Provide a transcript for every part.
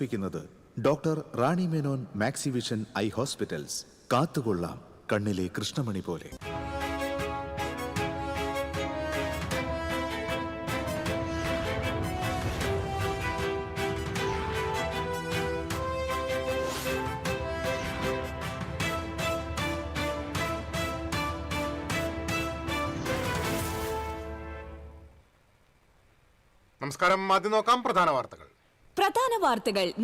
ിക്കുന്നത് doctor Rani Menon Maxivision I hospitals. കാത്തുകൊള്ളാം കണ്ണിലെ കൃഷ്ണമണി പോലെ. നമസ്കാരം. ആദ്യം നോക്കാം പ്രധാന വാർത്തകൾ.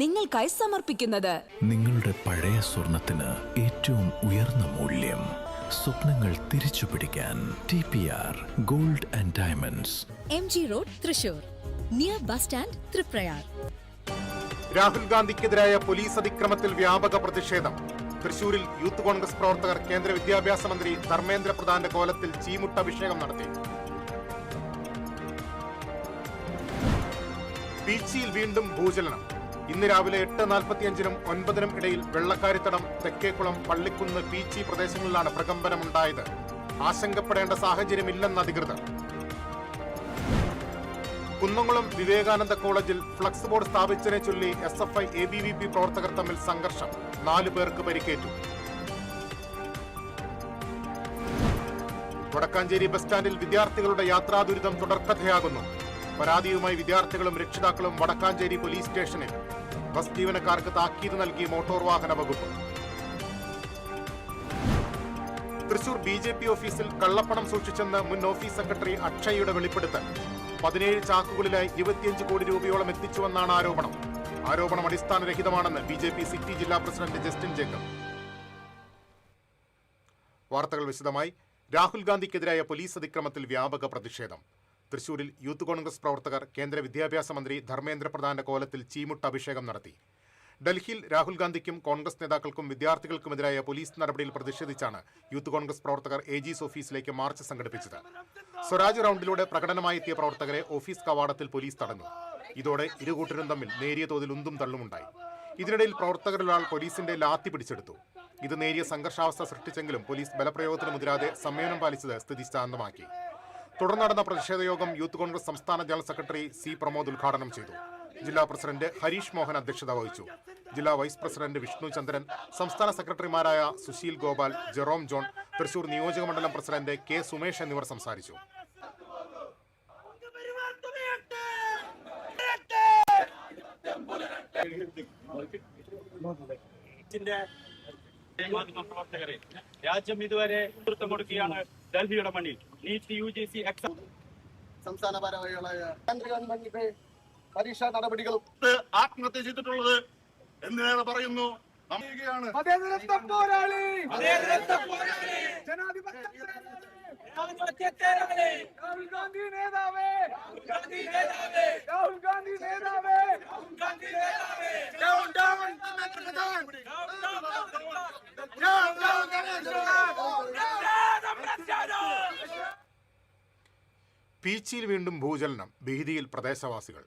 നിങ്ങൾക്കായി സമർപ്പിക്കുന്നത് നിങ്ങളുടെ പഴയ സ്വർണത്തിന് ഏറ്റവും ഉയർന്ന മൂല്യം. സ്വപ്നങ്ങൾ തിരിച്ചു പിടിക്കാൻ TPR gold and diamonds, MG road, Thrissur, near bus stand, Triprayar. Rahul ഗാന്ധിക്കെതിരായ പോലീസ് അതിക്രമത്തിൽ വ്യാപക പ്രതിഷേധം. തൃശൂരിൽ യൂത്ത് കോൺഗ്രസ് പ്രവർത്തകർ കേന്ദ്ര വിദ്യാഭ്യാസ മന്ത്രി ധർമ്മേന്ദ്ര പ്രധാന്റെ കോലത്തിൽ ചീമുട്ടഭിഷേകം നടത്തി. പീച്ചിയിൽ വീണ്ടും ഭൂചലനം. ഇന്ന് രാവിലെ 8:45-നും 9-നും ഇടയിൽ വെള്ളക്കാരിത്തടം, തെക്കേക്കുളം, പള്ളിക്കുന്ന്, പീച്ചി പ്രദേശങ്ങളിലാണ് പ്രകമ്പനമുണ്ടായത്. ആശങ്കപ്പെടേണ്ട സാഹചര്യമില്ലെന്ന് അധികൃതർ. കുന്നംകുളം വിവേകാനന്ദ കോളേജിൽ ഫ്ലക്സ് ബോർഡ് സ്ഥാപിച്ചതിനെ ചൊല്ലി SFI ABVP പ്രവർത്തകർ തമ്മിൽ സംഘർഷം. 4 പേർക്ക് പരിക്കേറ്റു. വടക്കാഞ്ചേരി ബസ് സ്റ്റാൻഡിൽ വിദ്യാർത്ഥികളുടെ യാത്രാ ദുരിതം തുടർക്കഥയാകുന്നു. പരാതിയുമായി വിദ്യാർത്ഥികളും രക്ഷിതാക്കളും വടക്കാഞ്ചേരി പോലീസ് സ്റ്റേഷനിൽ. ബസ് ജീവനക്കാർക്ക് താക്കീത് നൽകി മോട്ടോർ വാഹന വകുപ്പ്. തൃശൂർ BJP ഓഫീസിൽ കള്ളപ്പണം സൂക്ഷിച്ചെന്ന് മുൻ ഓഫീസ് സെക്രട്ടറി അക്ഷയ്യുടെ വെളിപ്പെടുത്തൽ. 17 ചാക്കുകളിലായി 25 കോടി രൂപയോളം എത്തിച്ചുവെന്നാണ് ആരോപണം. ആരോപണം അടിസ്ഥാനരഹിതമാണെന്ന് BJP സിറ്റി ജില്ലാ പ്രസിഡന്റ് ജസ്റ്റിൻ ജേക്കബ്. വാർത്തകൾ വിശദമായി. രാഹുൽ ഗാന്ധിക്കെതിരായ പോലീസ് അതിക്രമത്തിൽ വ്യാപക പ്രതിഷേധം. തൃശൂരിൽ യൂത്ത് കോൺഗ്രസ് പ്രവർത്തകർ കേന്ദ്ര വിദ്യാഭ്യാസ മന്ത്രി ധർമ്മേന്ദ്ര പ്രധാന്റെ കോലത്തിൽ ചീമുട്ട അഭിഷേകം നടത്തി. ഡൽഹിയിൽ രാഹുൽ ഗാന്ധിക്കും കോൺഗ്രസ് നേതാക്കൾക്കും വിദ്യാർത്ഥികൾക്കുമെതിരായ പോലീസ് നടപടിയിൽ പ്രതിഷേധിച്ചാണ് യൂത്ത് കോൺഗ്രസ് പ്രവർത്തകർ AG's ഓഫീസിലേക്ക് മാർച്ച് സംഘടിപ്പിച്ചത്. സ്വരാജ് റൗണ്ടിലൂടെ പ്രകടനമായി എത്തിയ പ്രവർത്തകരെ ഓഫീസ് കവാടത്തിൽ പോലീസ് തടഞ്ഞു. ഇതോടെ ഇരുകൂട്ടരും തമ്മിൽ നേരിയ തോതിൽ ഉന്തും തള്ളുമുണ്ടായി. ഇതിനിടയിൽ പ്രവർത്തകരിലൊരാൾ പോലീസിന്റെ ലാത്തി പിടിച്ചെടുത്തു. ഇത് നേരിയ സംഘർഷാവസ്ഥ സൃഷ്ടിച്ചെങ്കിലും പോലീസ് ബലപ്രയോഗത്തിന് മുതിരാതെ സംയമനം പാലിച്ചത് സ്ഥിതി ശാന്തമാക്കി. തുടർന്ന് നടന്ന പ്രതിഷേധയോഗം യൂത്ത് കോൺഗ്രസ് സംസ്ഥാന ജനറൽ സെക്രട്ടറി C. പ്രമോദ് ഉദ്ഘാടനം ചെയ്തു. ജില്ലാ പ്രസിഡന്റ് ഹരീഷ് മോഹൻ അധ്യക്ഷത വഹിച്ചു. ജില്ലാ വൈസ് പ്രസിഡന്റ് വിഷ്ണു ചന്ദ്രൻ, സംസ്ഥാന സെക്രട്ടറിമാരായ സുശീൽ ഗോപാൽ, ജെറോം ജോൺ, തൃശൂർ നിയോജക മണ്ഡലം പ്രസിഡന്റ് K. സുമേഷ് എന്നിവർ സംസാരിച്ചു. പ്രവർത്തകരെ രാജ്യം ഇതുവരെ നേതൃത്വം കൊടുക്കുകയാണ്. ഡൽഹിയുടെ മണ്ണിൽ നീറ്റ് UGC എക്സാം സംസ്ഥാന ഭാരവാഹികളായ ഗവൺമെന്റിന്റെ പരീക്ഷാ നടപടികളും ആത്മഹത്യ ചെയ്തിട്ടുള്ളത് എന്തിനേറെ പറയുന്നു. പീച്ചിയിൽ വീണ്ടും ഭൂചലനം. ഭീതിയിൽ പ്രദേശവാസികൾ.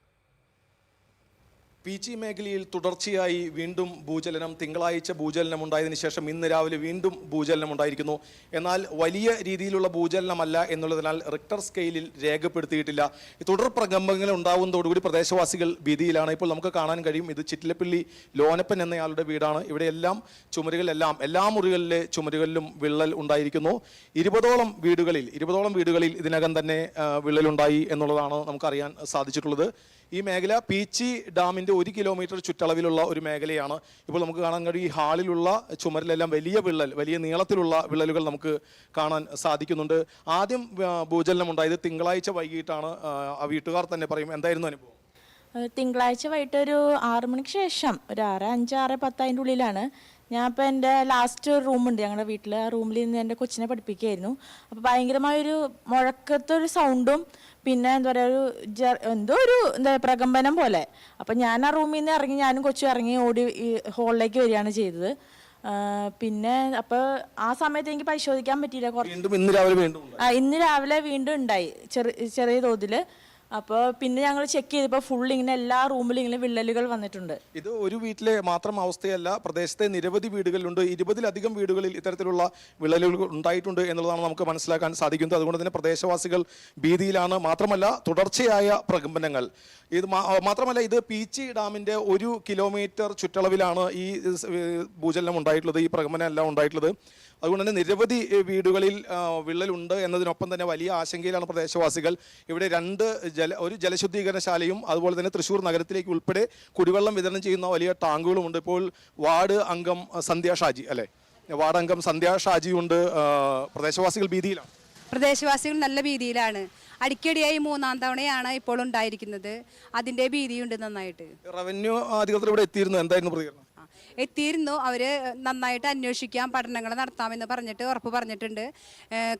പീച്ചി മേഖലയിൽ തുടർച്ചയായി വീണ്ടും ഭൂചലനം. തിങ്കളാഴ്ച ഭൂചലനം ഉണ്ടായതിനു ശേഷം ഇന്ന് രാവിലെ വീണ്ടും ഭൂചലനം ഉണ്ടായിരിക്കുന്നു. എന്നാൽ വലിയ രീതിയിലുള്ള ഭൂചലനമല്ല എന്നുള്ളതിനാൽ റിക്ടർ സ്കെയിലിൽ രേഖപ്പെടുത്തിയിട്ടില്ല. തുടർ പ്രകമ്പങ്ങൾ ഉണ്ടാവുന്നതോടുകൂടി പ്രദേശവാസികൾ ഭീതിയിലാണ്. ഇപ്പോൾ നമുക്ക് കാണാൻ കഴിയും, ഇത് ചിറ്റിലപ്പള്ളി ലോനപ്പൻ എന്നയാളുടെ വീടാണ്. ഇവിടെയെല്ലാം ചുമരുകളിലെല്ലാം എല്ലാ മുറികളിലെ ചുമരുകളിലും വിള്ളൽ ഉണ്ടായിരിക്കുന്നു. 20ഓളം വീടുകളിൽ ഇതിനകം തന്നെ വിള്ളലുണ്ടായി എന്നുള്ളതാണ് നമുക്കറിയാൻ സാധിച്ചിട്ടുള്ളത്. ഈ മേഖല പീച്ചി ഡാമിൻ്റെ 1 കിലോമീറ്റർ ചുറ്റളവിലുള്ള ഒരു മേഖലയാണ്. ഇപ്പോൾ നമുക്ക് കാണാൻ കഴിയും, ഈ ഹാളിലുള്ള ചുമരിലെല്ലാം വലിയ നീളത്തിലുള്ള വിള്ളലുകൾ നമുക്ക് കാണാൻ സാധിക്കുന്നുണ്ട്. ആദ്യം ഭൂചലനം ഉണ്ടായത് തിങ്കളാഴ്ച വൈകിട്ടാണ്. വീട്ടുകാർ തന്നെ പറയും, എന്തായിരുന്നു അനുഭവം? തിങ്കളാഴ്ച വൈകിട്ട് ഒരു 6 മണിക്ക് ശേഷം ഒരു 6:05, 6:10 അതിൻ്റെ ഉള്ളിലാണ്. ഞാൻ ഇപ്പോൾ എൻ്റെ ലാസ്റ്റ് റൂമുണ്ട് ഞങ്ങളുടെ വീട്ടിൽ. ആ റൂമിൽ നിന്ന് എൻ്റെ കൊച്ചിനെ പഠിപ്പിക്കുകയായിരുന്നു. അപ്പോൾ ഭയങ്കരമായൊരു മുഴക്കത്തൊരു സൗണ്ടും പിന്നെ എന്താ പറയുക, ഒരു പ്രകമ്പനം പോലെ. അപ്പം ഞാൻ ആ റൂമിൽ നിന്ന് ഇറങ്ങി, ഞാനും കൊച്ചും ഇറങ്ങി ഓടി ഈ ഹോളിലേക്ക് വരികയാണ് ചെയ്തത്. പിന്നെ അപ്പോൾ ആ സമയത്ത് എനിക്ക് പരിശോധിക്കാൻ പറ്റിയില്ല. ഇന്ന് രാവിലെ വീണ്ടും ഉണ്ടായി ചെറിയ തോതിൽ. അപ്പോൾ പിന്നെ ഞങ്ങൾ ചെക്ക് ചെയ്തപ്പോൾ ഫുൾ ഇങ്ങനെ എല്ലാ റൂമിലും ഇങ്ങനെ വിള്ളലുകൾ വന്നിട്ടുണ്ട്. ഇത് ഒരു വീട്ടിലെ മാത്രം അവസ്ഥയല്ല, പ്രദേശത്തെ നിരവധി വീടുകളിലുണ്ട്. 20-ലധികം വീടുകളിൽ ഇത്തരത്തിലുള്ള വിള്ളലുകൾ ഉണ്ടായിട്ടുണ്ട് എന്നുള്ളതാണ് നമുക്ക് മനസ്സിലാക്കാൻ സാധിക്കുന്നത്. അതുകൊണ്ട് തന്നെ പ്രദേശവാസികൾ ഭീതിയിലാണ്. മാത്രമല്ല തുടർച്ചയായ പ്രകമ്പനങ്ങൾ. ഇത് മാത്രമല്ല ഇത് പീച്ചി ഡാമിൻ്റെ 1 കിലോമീറ്റർ ചുറ്റളവിലാണ് ഈ ഭൂചലനം ഉണ്ടായിട്ടുള്ളത്, ഈ പ്രകമ്പനം എല്ലാം ഉണ്ടായിട്ടുള്ളത്. അതുകൊണ്ട് തന്നെ നിരവധി വീടുകളിൽ വിള്ളലുണ്ട് എന്നതിനൊപ്പം തന്നെ വലിയ ആശങ്കയിലാണ് പ്രദേശവാസികൾ. ഇവിടെ ഒരു ജലശുദ്ധീകരണശാലയും അതുപോലെ തന്നെ തൃശ്ശൂർ നഗരത്തിലേക്ക് ഉൾപ്പെടെ കുടിവെള്ളം വിതരണം ചെയ്യുന്ന വലിയ ടാങ്കുകളുമുണ്ട്. ഇപ്പോൾ വാർഡ് അംഗം സന്ധ്യ ഷാജി അല്ലേ, വാർഡ് അംഗം സന്ധ്യ ഷാജിയുണ്ട്. പ്രദേശവാസികൾ ഭീതിയിലാണ്. പ്രദേശവാസികൾ നല്ല ഭീതിയിലാണ്. അടിക്കടിയായി 3-ാം തവണയാണ് ഇപ്പോൾ ഉണ്ടായിരിക്കുന്നത്. അതിൻ്റെ ഭീതിയുണ്ട് നന്നായിട്ട്. റവന്യൂ അധികൃതർ ഇവിടെ എത്തിയിരുന്നു, എന്തായിരുന്നു പ്രതികരണം? എത്തിയിരുന്നു. അവർ നന്നായിട്ട് അന്വേഷിക്കാം, പഠനങ്ങൾ നടത്താമെന്ന് പറഞ്ഞിട്ട് ഉറപ്പ് പറഞ്ഞിട്ടുണ്ട്.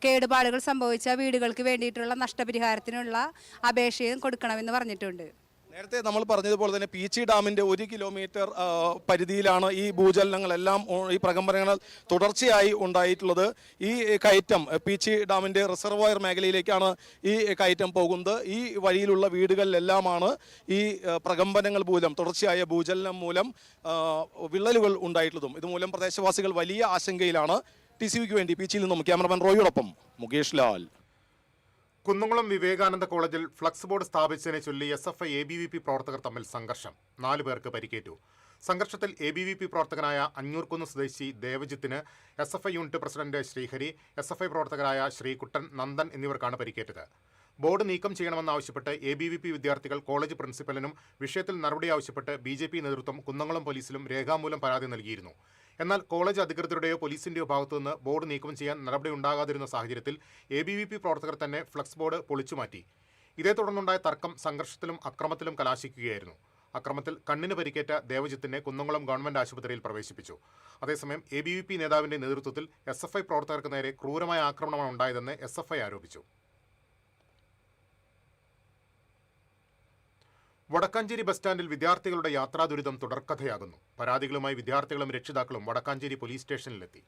കേടുപാടുകൾ സംഭവിച്ച വീടുകൾക്ക് വേണ്ടിയിട്ടുള്ള നഷ്ടപരിഹാരത്തിനുള്ള അപേക്ഷയും കൊടുക്കണമെന്ന് പറഞ്ഞിട്ടുണ്ട്. നേരത്തെ നമ്മൾ പറഞ്ഞതുപോലെ തന്നെ പീച്ചി ഡാമിൻ്റെ 1 കിലോമീറ്റർ പരിധിയിലാണ് ഈ ഭൂചലനങ്ങളെല്ലാം, ഈ പ്രകമ്പനങ്ങൾ തുടർച്ചയായി ഉണ്ടായിട്ടുള്ളത്. ഈ കയറ്റം പീച്ചി ഡാമിൻ്റെ റിസർവോയർ മേഖലയിലേക്കാണ് ഈ കയറ്റം പോകുന്നത്. ഈ വഴിയിലുള്ള വീടുകളിലെല്ലാമാണ് ഈ പ്രകമ്പനങ്ങൾ മൂലം, തുടർച്ചയായ ഭൂചലനം മൂലം വിള്ളലുകൾ ഉണ്ടായിട്ടുള്ളതും. ഇതുമൂലം പ്രദേശവാസികൾ വലിയ ആശങ്കയിലാണ്. TCVക്ക് വേണ്ടി പീച്ചിയിൽ നിന്നും ക്യാമറമാൻ റോയോടൊപ്പം മുകേഷ് ലാൽ. കുന്നംകുളം വിവേകാനന്ദ കോളേജിൽ ഫ്ലക്സ് ബോർഡ് സ്ഥാപിച്ചതിനെ ചൊല്ലി SFI ABVP പ്രവർത്തകർ തമ്മിൽ സംഘർഷം. 4 പേർക്ക് പരിക്കേറ്റു. സംഘർഷത്തിൽ ABVP പ്രവർത്തകനായ അഞ്ഞൂർക്കുന്ന് സ്വദേശി ദേവജിത്തിന് SFI unit president Sreehari, SFI പ്രവർത്തകരായ ശ്രീകുട്ടൻ, നന്ദൻ എന്നിവർക്കാണ് പരിക്കേറ്റത്. ബോർഡ് നീക്കം ചെയ്യണമെന്നാവശ്യപ്പെട്ട് ABVP വിദ്യാർത്ഥികൾ കോളേജ് പ്രിൻസിപ്പലിനും വിഷയത്തിൽ നടപടി ആവശ്യപ്പെട്ട് BJP നേതൃത്വം കുന്നംകുളം പോലീസിലും രേഖാമൂലം പരാതി നൽകിയിരുന്നു. എന്നാൽ കോളേജ് അധികൃതരുടെയോ പോലീസിന്റെയോ ഭാഗത്തുനിന്ന് ബോർഡ് നീക്കം ചെയ്യാൻ നടപടിയുണ്ടാകാതിരുന്ന സാഹചര്യത്തിൽ ABVP പ്രവർത്തകർ തന്നെ ഫ്ലക്സ് ബോർഡ് പൊളിച്ചുമാറ്റി. ഇതേ തുടർന്നുണ്ടായ തർക്കം സംഘർഷത്തിലും അക്രമത്തിലും കലാശിക്കുകയായിരുന്നു. അക്രമത്തിൽ കണ്ണിന് പരിക്കേറ്റ ദേവജിത്തിനെ കുന്നംകുളം ഗവൺമെന്റ് ആശുപത്രിയിൽ പ്രവേശിപ്പിച്ചു. അതേസമയം ABVP നേതാവിന്റെ നേതൃത്വത്തിൽ SFI പ്രവർത്തകർക്ക് നേരെ ക്രൂരമായ ആക്രമണമാണ് ഉണ്ടായതെന്ന് SFI ആരോപിച്ചു. വടക്കാഞ്ചേരി ബസ് സ്റ്റാൻഡിൽ വിദ്യാർത്ഥികളുടെ യാത്രാ ദുരിതം തുടർക്കഥയാകുന്നു. പരാതികളുമായി വിദ്യാർത്ഥികളും രക്ഷിതാക്കളും വടക്കാഞ്ചേരി പോലീസ് സ്റ്റേഷനിലെത്തി.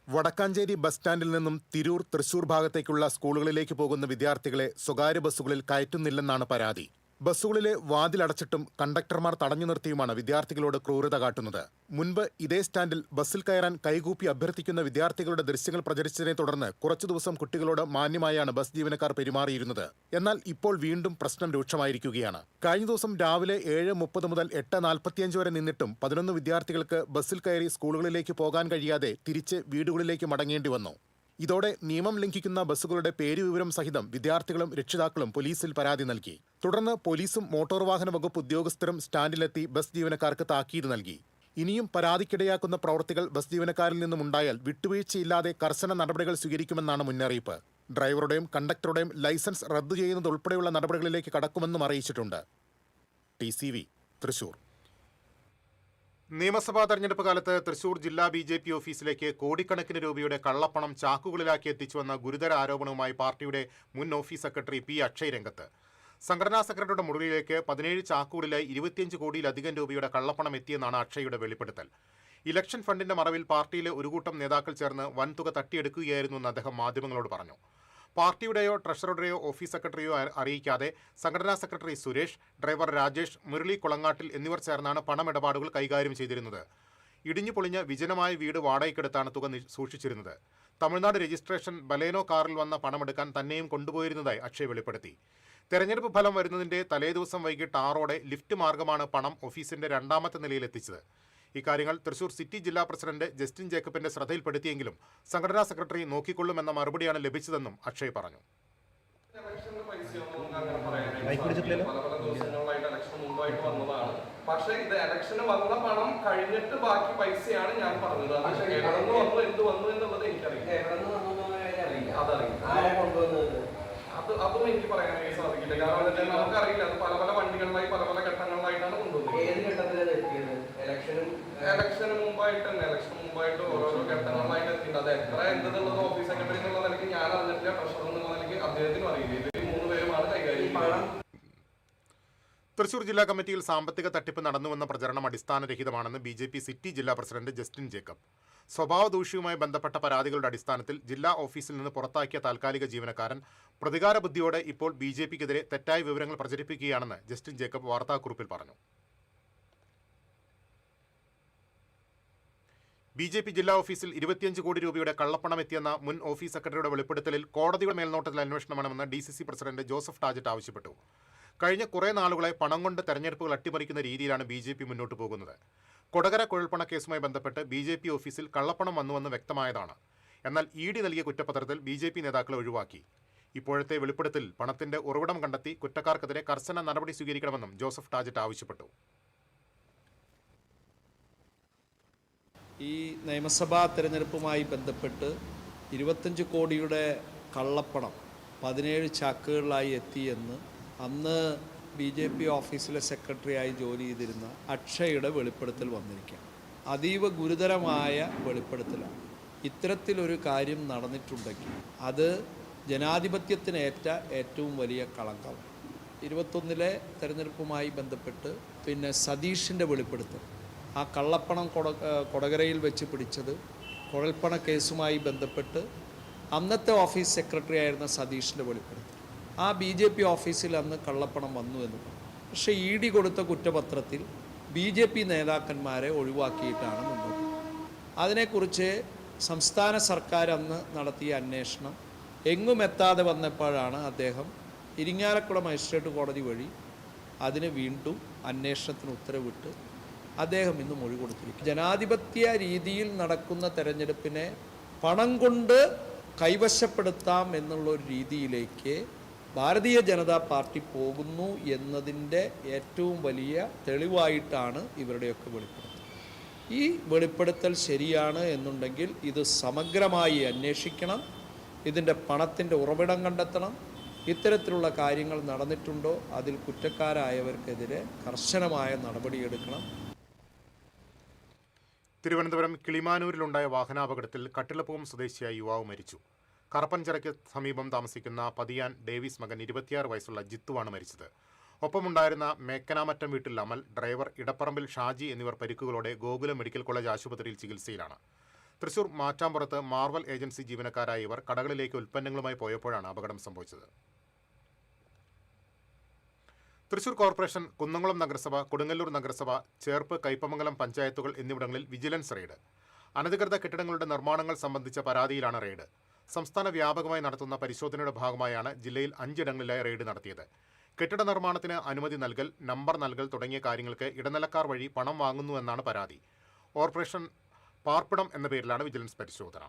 വടക്കാഞ്ചേരി ബസ് സ്റ്റാൻഡിൽ നിന്നും തിരൂർ, തൃശൂർ ഭാഗത്തേക്കുള്ള സ്കൂളുകളിലേക്ക് പോകുന്ന വിദ്യാർത്ഥികളെ സ്വകാര്യ ബസ്സുകളിൽ കയറ്റുന്നില്ലെന്നാണ് പരാതി. ബസ്സുകളിലെ വാതിലടച്ചിട്ടും കണ്ടക്ടർമാർ തടഞ്ഞു നിർത്തിയുമാണ് വിദ്യാർത്ഥികളോട് ക്രൂരത കാട്ടുന്നത്. മുൻപ് ഇതേ സ്റ്റാൻഡിൽ ബസ്സിൽ കയറാൻ കൈകൂപ്പി അഭ്യർത്ഥിക്കുന്ന വിദ്യാർത്ഥികളുടെ ദൃശ്യങ്ങൾ പ്രചരിച്ചതിനെ തുടർന്ന് കുറച്ചു ദിവസം കുട്ടികളോട് മാന്യമായാണ് ബസ് ജീവനക്കാർ പെരുമാറിയിരുന്നത്. എന്നാൽ ഇപ്പോൾ വീണ്ടും പ്രശ്നം രൂക്ഷമായിരിക്കുകയാണ്. കഴിഞ്ഞ ദിവസം രാവിലെ 7:30 മുതൽ 8:45 വരെ നിന്നിട്ടും 11 വിദ്യാർത്ഥികൾക്ക് ബസ്സിൽ കയറി സ്കൂളുകളിലേക്ക് പോകാൻ കഴിയാതെ തിരിച്ച് വീടുകളിലേക്ക് മടങ്ങേണ്ടി വന്നു. ഇതോടെ നിയമം ലംഘിക്കുന്ന ബസ്സുകളുടെ പേരുവിവരം സഹിതം വിദ്യാർത്ഥികളും രക്ഷിതാക്കളും പോലീസിൽ പരാതി നൽകി. തുടർന്ന് പോലീസും മോട്ടോർ വാഹന വകുപ്പ് ഉദ്യോഗസ്ഥരും സ്റ്റാൻഡിലെത്തി ബസ് ജീവനക്കാർക്ക് താക്കീത് നൽകി. ഇനിയും പരാതിക്കിടയാക്കുന്ന പ്രവൃത്തികൾ ബസ് ജീവനക്കാരിൽ നിന്നും ഉണ്ടായാൽ വിട്ടുവീഴ്ചയില്ലാതെ കർശന നടപടികൾ സ്വീകരിക്കുമെന്നാണ് മുന്നറിയിപ്പ്. ഡ്രൈവറുടെയും കണ്ടക്ടറുടെയും ലൈസൻസ് റദ്ദു ചെയ്യുന്നതുൾപ്പെടെയുള്ള നടപടികളിലേക്ക് കടക്കുമെന്നും അറിയിച്ചിട്ടുണ്ട്. TCV തൃശൂർ. നിയമസഭാ തെരഞ്ഞെടുപ്പ് കാലത്ത് തൃശൂർ ജില്ലാ BJP ഓഫീസിലേക്ക് കോടിക്കണക്കിന് രൂപയുടെ കള്ളപ്പണം ചാക്കുകളിലാക്കി എത്തിച്ചുവെന്ന ഗുരുതര ആരോപണവുമായി പാർട്ടിയുടെ മുൻ ഓഫീസ് സെക്രട്ടറി P. അക്ഷയ് രംഗത്ത്. സംഘടനാ സെക്രട്ടറിയുടെ മുറിയിലേക്ക് 17 ചാക്കുകളിലായി 25 കോടിയിലധികം രൂപയുടെ കള്ളപ്പണം എത്തിയെന്നാണ് അക്ഷയുടെ വെളിപ്പെടുത്തൽ. ഇലക്ഷൻ ഫണ്ടിന്റെ മറവിൽ പാർട്ടിയിലെ ഒരു കൂട്ടം നേതാക്കൾ ചേർന്ന് വൻതുക തട്ടിയെടുക്കുകയായിരുന്നുവെന്ന് അദ്ദേഹം മാധ്യമങ്ങളോട് പറഞ്ഞു. പാർട്ടിയുടെയോ ട്രഷററുടെയോ ഓഫീസ് സെക്രട്ടറിയോ അറിയിക്കാതെ സംഘടനാ സെക്രട്ടറി സുരേഷ്, ഡ്രൈവർ രാജേഷ്, മുരളി കുളങ്ങാട്ടിൽ എന്നിവർ ചേർന്നാണ് പണമിടപാടുകൾ കൈകാര്യം ചെയ്തിരുന്നത്. ഇടിഞ്ഞു പൊളിഞ്ഞ വിജനമായ വീട് വാടകയ്ക്കെടുത്താണ് തുക സൂക്ഷിച്ചിരുന്നത്. തമിഴ്നാട് രജിസ്ട്രേഷൻ ബലേനോ കാറിൽ വന്ന പണമെടുക്കാൻ തന്നെയും കൊണ്ടുപോയിരുന്നതായി അക്ഷയ് വെളിപ്പെടുത്തി. തെരഞ്ഞെടുപ്പ് ഫലം വരുന്നതിന്റെ തലേദിവസം വൈകിട്ട് 6ഓടെ ലിഫ്റ്റ് മാർഗമാണ് പണം ഓഫീസിന്റെ 2ാമത്തെ നിലയിലെത്തിച്ചത്. ഇക്കാര്യങ്ങൾ തൃശൂർ സിറ്റി ജില്ലാ പ്രസിഡന്റ് ജസ്റ്റിൻ ജേക്കബിന്റെ ശ്രദ്ധയിൽപ്പെടുത്തിയെങ്കിലും സംഘടനാ സെക്രട്ടറി നോക്കിക്കൊള്ളുമെന്ന മറുപടിയാണ് ലഭിച്ചതെന്നും അക്ഷയ് പറഞ്ഞു. പക്ഷേ ഇത് ഇലക്ഷന് വന്ന പണം കഴിഞ്ഞിട്ട് ബാക്കി പൈസയാണ് ഞാൻ പറഞ്ഞത്. എന്ത് വന്നു എന്നുള്ളത് എനിക്കറിയില്ല. അതും എനിക്ക് പറയാനായി സാധിക്കില്ല. കാരണം നമുക്കറിയില്ല, അത് പല പല വണ്ടികളിലായി പല പല ഘട്ടങ്ങളിലായിട്ടാണ് കൊണ്ടുപോകുന്നത്. ഇലക്ഷന് മുമ്പായിട്ട് ഓരോരോ ഘട്ടങ്ങളിലായിട്ട് എത്തിയിട്ടുണ്ട്. അത് എത്ര എന്തെന്നുള്ളത് ഓഫീസ് സെക്രട്ടറി എന്നുള്ള നിലയ്ക്ക് ഞാൻ അറിഞ്ഞിട്ടില്ല, ട്രഷറർ എന്നുള്ള നിലയ്ക്ക് അദ്ദേഹത്തിനും അറിയില്ല. ഇവർ 3 പേരുമാണ് കൈകാര്യം ചെയ്യുന്നത്. തൃശൂർ ജില്ലാ കമ്മിറ്റിയിൽ സാമ്പത്തിക തട്ടിപ്പ് നടന്നുവെന്ന പ്രചരണം അടിസ്ഥാനരഹിതമാണെന്ന് BJP സിറ്റി ജില്ലാ പ്രസിഡന്റ് ജസ്റ്റിൻ ജേക്കബ്. സ്വഭാവ ദൂഷ്യവുമായി ബന്ധപ്പെട്ട പരാതികളുടെ അടിസ്ഥാനത്തിൽ ജില്ലാ ഓഫീസിൽ നിന്ന് പുറത്താക്കിയ താൽക്കാലിക ജീവനക്കാരൻ പ്രതികാര ബുദ്ധിയോടെ ഇപ്പോൾ BJPക്കെതിരെ തെറ്റായ വിവരങ്ങൾ പ്രചരിപ്പിക്കുകയാണെന്ന് ജസ്റ്റിൻ ജേക്കബ് വാർത്താക്കുറിപ്പിൽ പറഞ്ഞു. BJP ജില്ലാ ഓഫീസിൽ 25 കോടി രൂപയുടെ കള്ളപ്പണം എത്തിയെന്ന മുൻ ഓഫീസ് സെക്രട്ടറിയുടെ വെളിപ്പെടുത്തലിൽ കോടതിയുടെ മേൽനോട്ടത്തിൽ അന്വേഷണം വേണമെന്ന് DCC പ്രസിഡന്റ് ജോസഫ് ടാജറ്റ് ആവശ്യപ്പെട്ടു. കഴിഞ്ഞ കുറേ നാളുകളെ പണം കൊണ്ട് തെരഞ്ഞെടുപ്പുകൾ അട്ടിമറിക്കുന്ന രീതിയിലാണ് BJP മുന്നോട്ട് പോകുന്നത്. കൊടകര കുഴൽപ്പണ കേസുമായി ബന്ധപ്പെട്ട് BJP ഓഫീസിൽ കള്ളപ്പണം വന്നുവെന്ന് വ്യക്തമായതാണ്. എന്നാൽ ED നൽകിയ കുറ്റപത്രത്തിൽ BJP നേതാക്കളെ ഒഴിവാക്കി. ഇപ്പോഴത്തെ വെളിപ്പെടുത്തൽ പണത്തിന്റെ ഉറവിടം കണ്ടെത്തി കുറ്റക്കാർക്കെതിരെ കർശന നടപടി സ്വീകരിക്കണമെന്നും ജോസഫ് ടാജറ്റ് ആവശ്യപ്പെട്ടു. ഈ നിയമസഭാ തെരഞ്ഞെടുപ്പുമായി ബന്ധപ്പെട്ട് 25 കോടിയുടെ കള്ളപ്പണം 17 ചാക്കുകളിലായി എത്തിയെന്ന് അന്ന് BJP ഓഫീസിലെ സെക്രട്ടറിയായി ജോലി ചെയ്തിരുന്ന അക്ഷയുടെ വെളിപ്പെടുത്തൽ വന്നിരിക്കുകയാണ്. അതീവ ഗുരുതരമായ വെളിപ്പെടുത്തലാണ്. ഇത്തരത്തിലൊരു കാര്യം നടന്നിട്ടുണ്ടെങ്കിൽ അത് ജനാധിപത്യത്തിനേറ്റ ഏറ്റവും വലിയ കളങ്കം. 21 തെരഞ്ഞെടുപ്പുമായി ബന്ധപ്പെട്ട് സതീഷിൻ്റെ വെളിപ്പെടുത്തൽ, ആ കള്ളപ്പണം കൊടകരയിൽ വെച്ച് പിടിച്ചത് കുഴൽപ്പണ കേസുമായി ബന്ധപ്പെട്ട് അന്നത്തെ ഓഫീസ് സെക്രട്ടറി ആയിരുന്ന സതീഷിൻ്റെ വെളിപ്പെടുത്തൽ, ആ BJP ഓഫീസിൽ അന്ന് കള്ളപ്പണം വന്നു എന്ന് പറഞ്ഞു. പക്ഷേ ED കൊടുത്ത കുറ്റപത്രത്തിൽ BJP നേതാക്കന്മാരെ ഒഴിവാക്കിയിട്ടാണ് മുന്നോട്ട്. അതിനെക്കുറിച്ച് സംസ്ഥാന സർക്കാർ അന്ന് നടത്തിയ അന്വേഷണം എങ്ങും എത്താതെ വന്നപ്പോഴാണ് അദ്ദേഹം ഇരിങ്ങാലക്കുട മജിസ്ട്രേറ്റ് കോടതി വഴി അതിന് വീണ്ടും അന്വേഷണത്തിന് ഉത്തരവിട്ട് അദ്ദേഹം ഇന്ന് മൊഴി കൊടുത്തിരിക്കും. ജനാധിപത്യ രീതിയിൽ നടക്കുന്ന തെരഞ്ഞെടുപ്പിനെ പണം കൊണ്ട് കൈവശപ്പെടുത്താം എന്നുള്ളൊരു രീതിയിലേക്ക് ഭാരതീയ ജനതാ പാർട്ടി പോകുന്നു എന്നതിൻ്റെ ഏറ്റവും വലിയ തെളിവായിട്ടാണ് ഇവരുടെയൊക്കെ വെളിപ്പെടുത്തൽ. ഈ വെളിപ്പെടുത്തൽ ശരിയാണ് എന്നുണ്ടെങ്കിൽ ഇത് സമഗ്രമായി അന്വേഷിക്കണം, ഇതിൻ്റെ പണത്തിൻ്റെ ഉറവിടം കണ്ടെത്തണം, ഇത്തരത്തിലുള്ള കാര്യങ്ങൾ നടന്നിട്ടുണ്ടോ അതിൽ കുറ്റക്കാരായവർക്കെതിരെ കർശനമായ നടപടിയെടുക്കണം. തിരുവനന്തപുരം കിളിമാനൂരിലുണ്ടായ വാഹനാപകടത്തിൽ കട്ടിളപ്പുറം സ്വദേശിയായ യുവാവ് മരിച്ചു. കറപ്പൻചിറയ്ക്ക് സമീപം താമസിക്കുന്ന പതിയാൻ ഡേവിസ് മകൻ 26 വയസ്സുള്ള ജിത്തുവാണ് മരിച്ചത്. ഒപ്പമുണ്ടായിരുന്ന മേക്കനാമറ്റം വീട്ടിൽ അമൽ, ഡ്രൈവർ ഇടപ്പറമ്പിൽ ഷാജി എന്നിവർ പരിക്കുകളോടെ ഗോകുലം മെഡിക്കൽ കോളേജ് ആശുപത്രിയിൽ ചികിത്സയിലാണ്. തൃശൂർ മാറ്റാമ്പുറത്ത് മാർവൽ ഏജൻസി ജീവനക്കാരായ ഇവർ കടകളിലേക്ക് ഉൽപ്പന്നങ്ങളുമായി പോയപ്പോഴാണ് അപകടം സംഭവിച്ചത്. തൃശൂർ കോർപ്പറേഷൻ, കുന്നംകുളം നഗരസഭ, കൊടുങ്ങല്ലൂർ നഗരസഭ, ചേർപ്പ്, കയ്പമംഗലം പഞ്ചായത്തുകൾ എന്നിവിടങ്ങളിൽ വിജിലൻസ് റെയ്ഡ്. അനധികൃത കെട്ടിടങ്ങളുടെ നിർമ്മാണങ്ങൾ സംബന്ധിച്ച പരാതിയിലാണ് റെയ്ഡ്. സംസ്ഥാന വ്യാപകമായി നടത്തുന്ന പരിശോധനയുടെ ഭാഗമായാണ് ജില്ലയിൽ 5 ഇടങ്ങളിലായി റെയ്ഡ് നടത്തിയത്. കെട്ടിട നിർമ്മാണത്തിന് അനുമതി നൽകൽ, നമ്പർ നൽകൽ തുടങ്ങിയ കാര്യങ്ങൾക്ക് ഇടനിലക്കാർ വഴി പണം വാങ്ങുന്നുവെന്നാണ് പരാതി. ഓപ്പറേഷൻ പാർപ്പിടം എന്ന പേരിലാണ് വിജിലൻസ് പരിശോധന.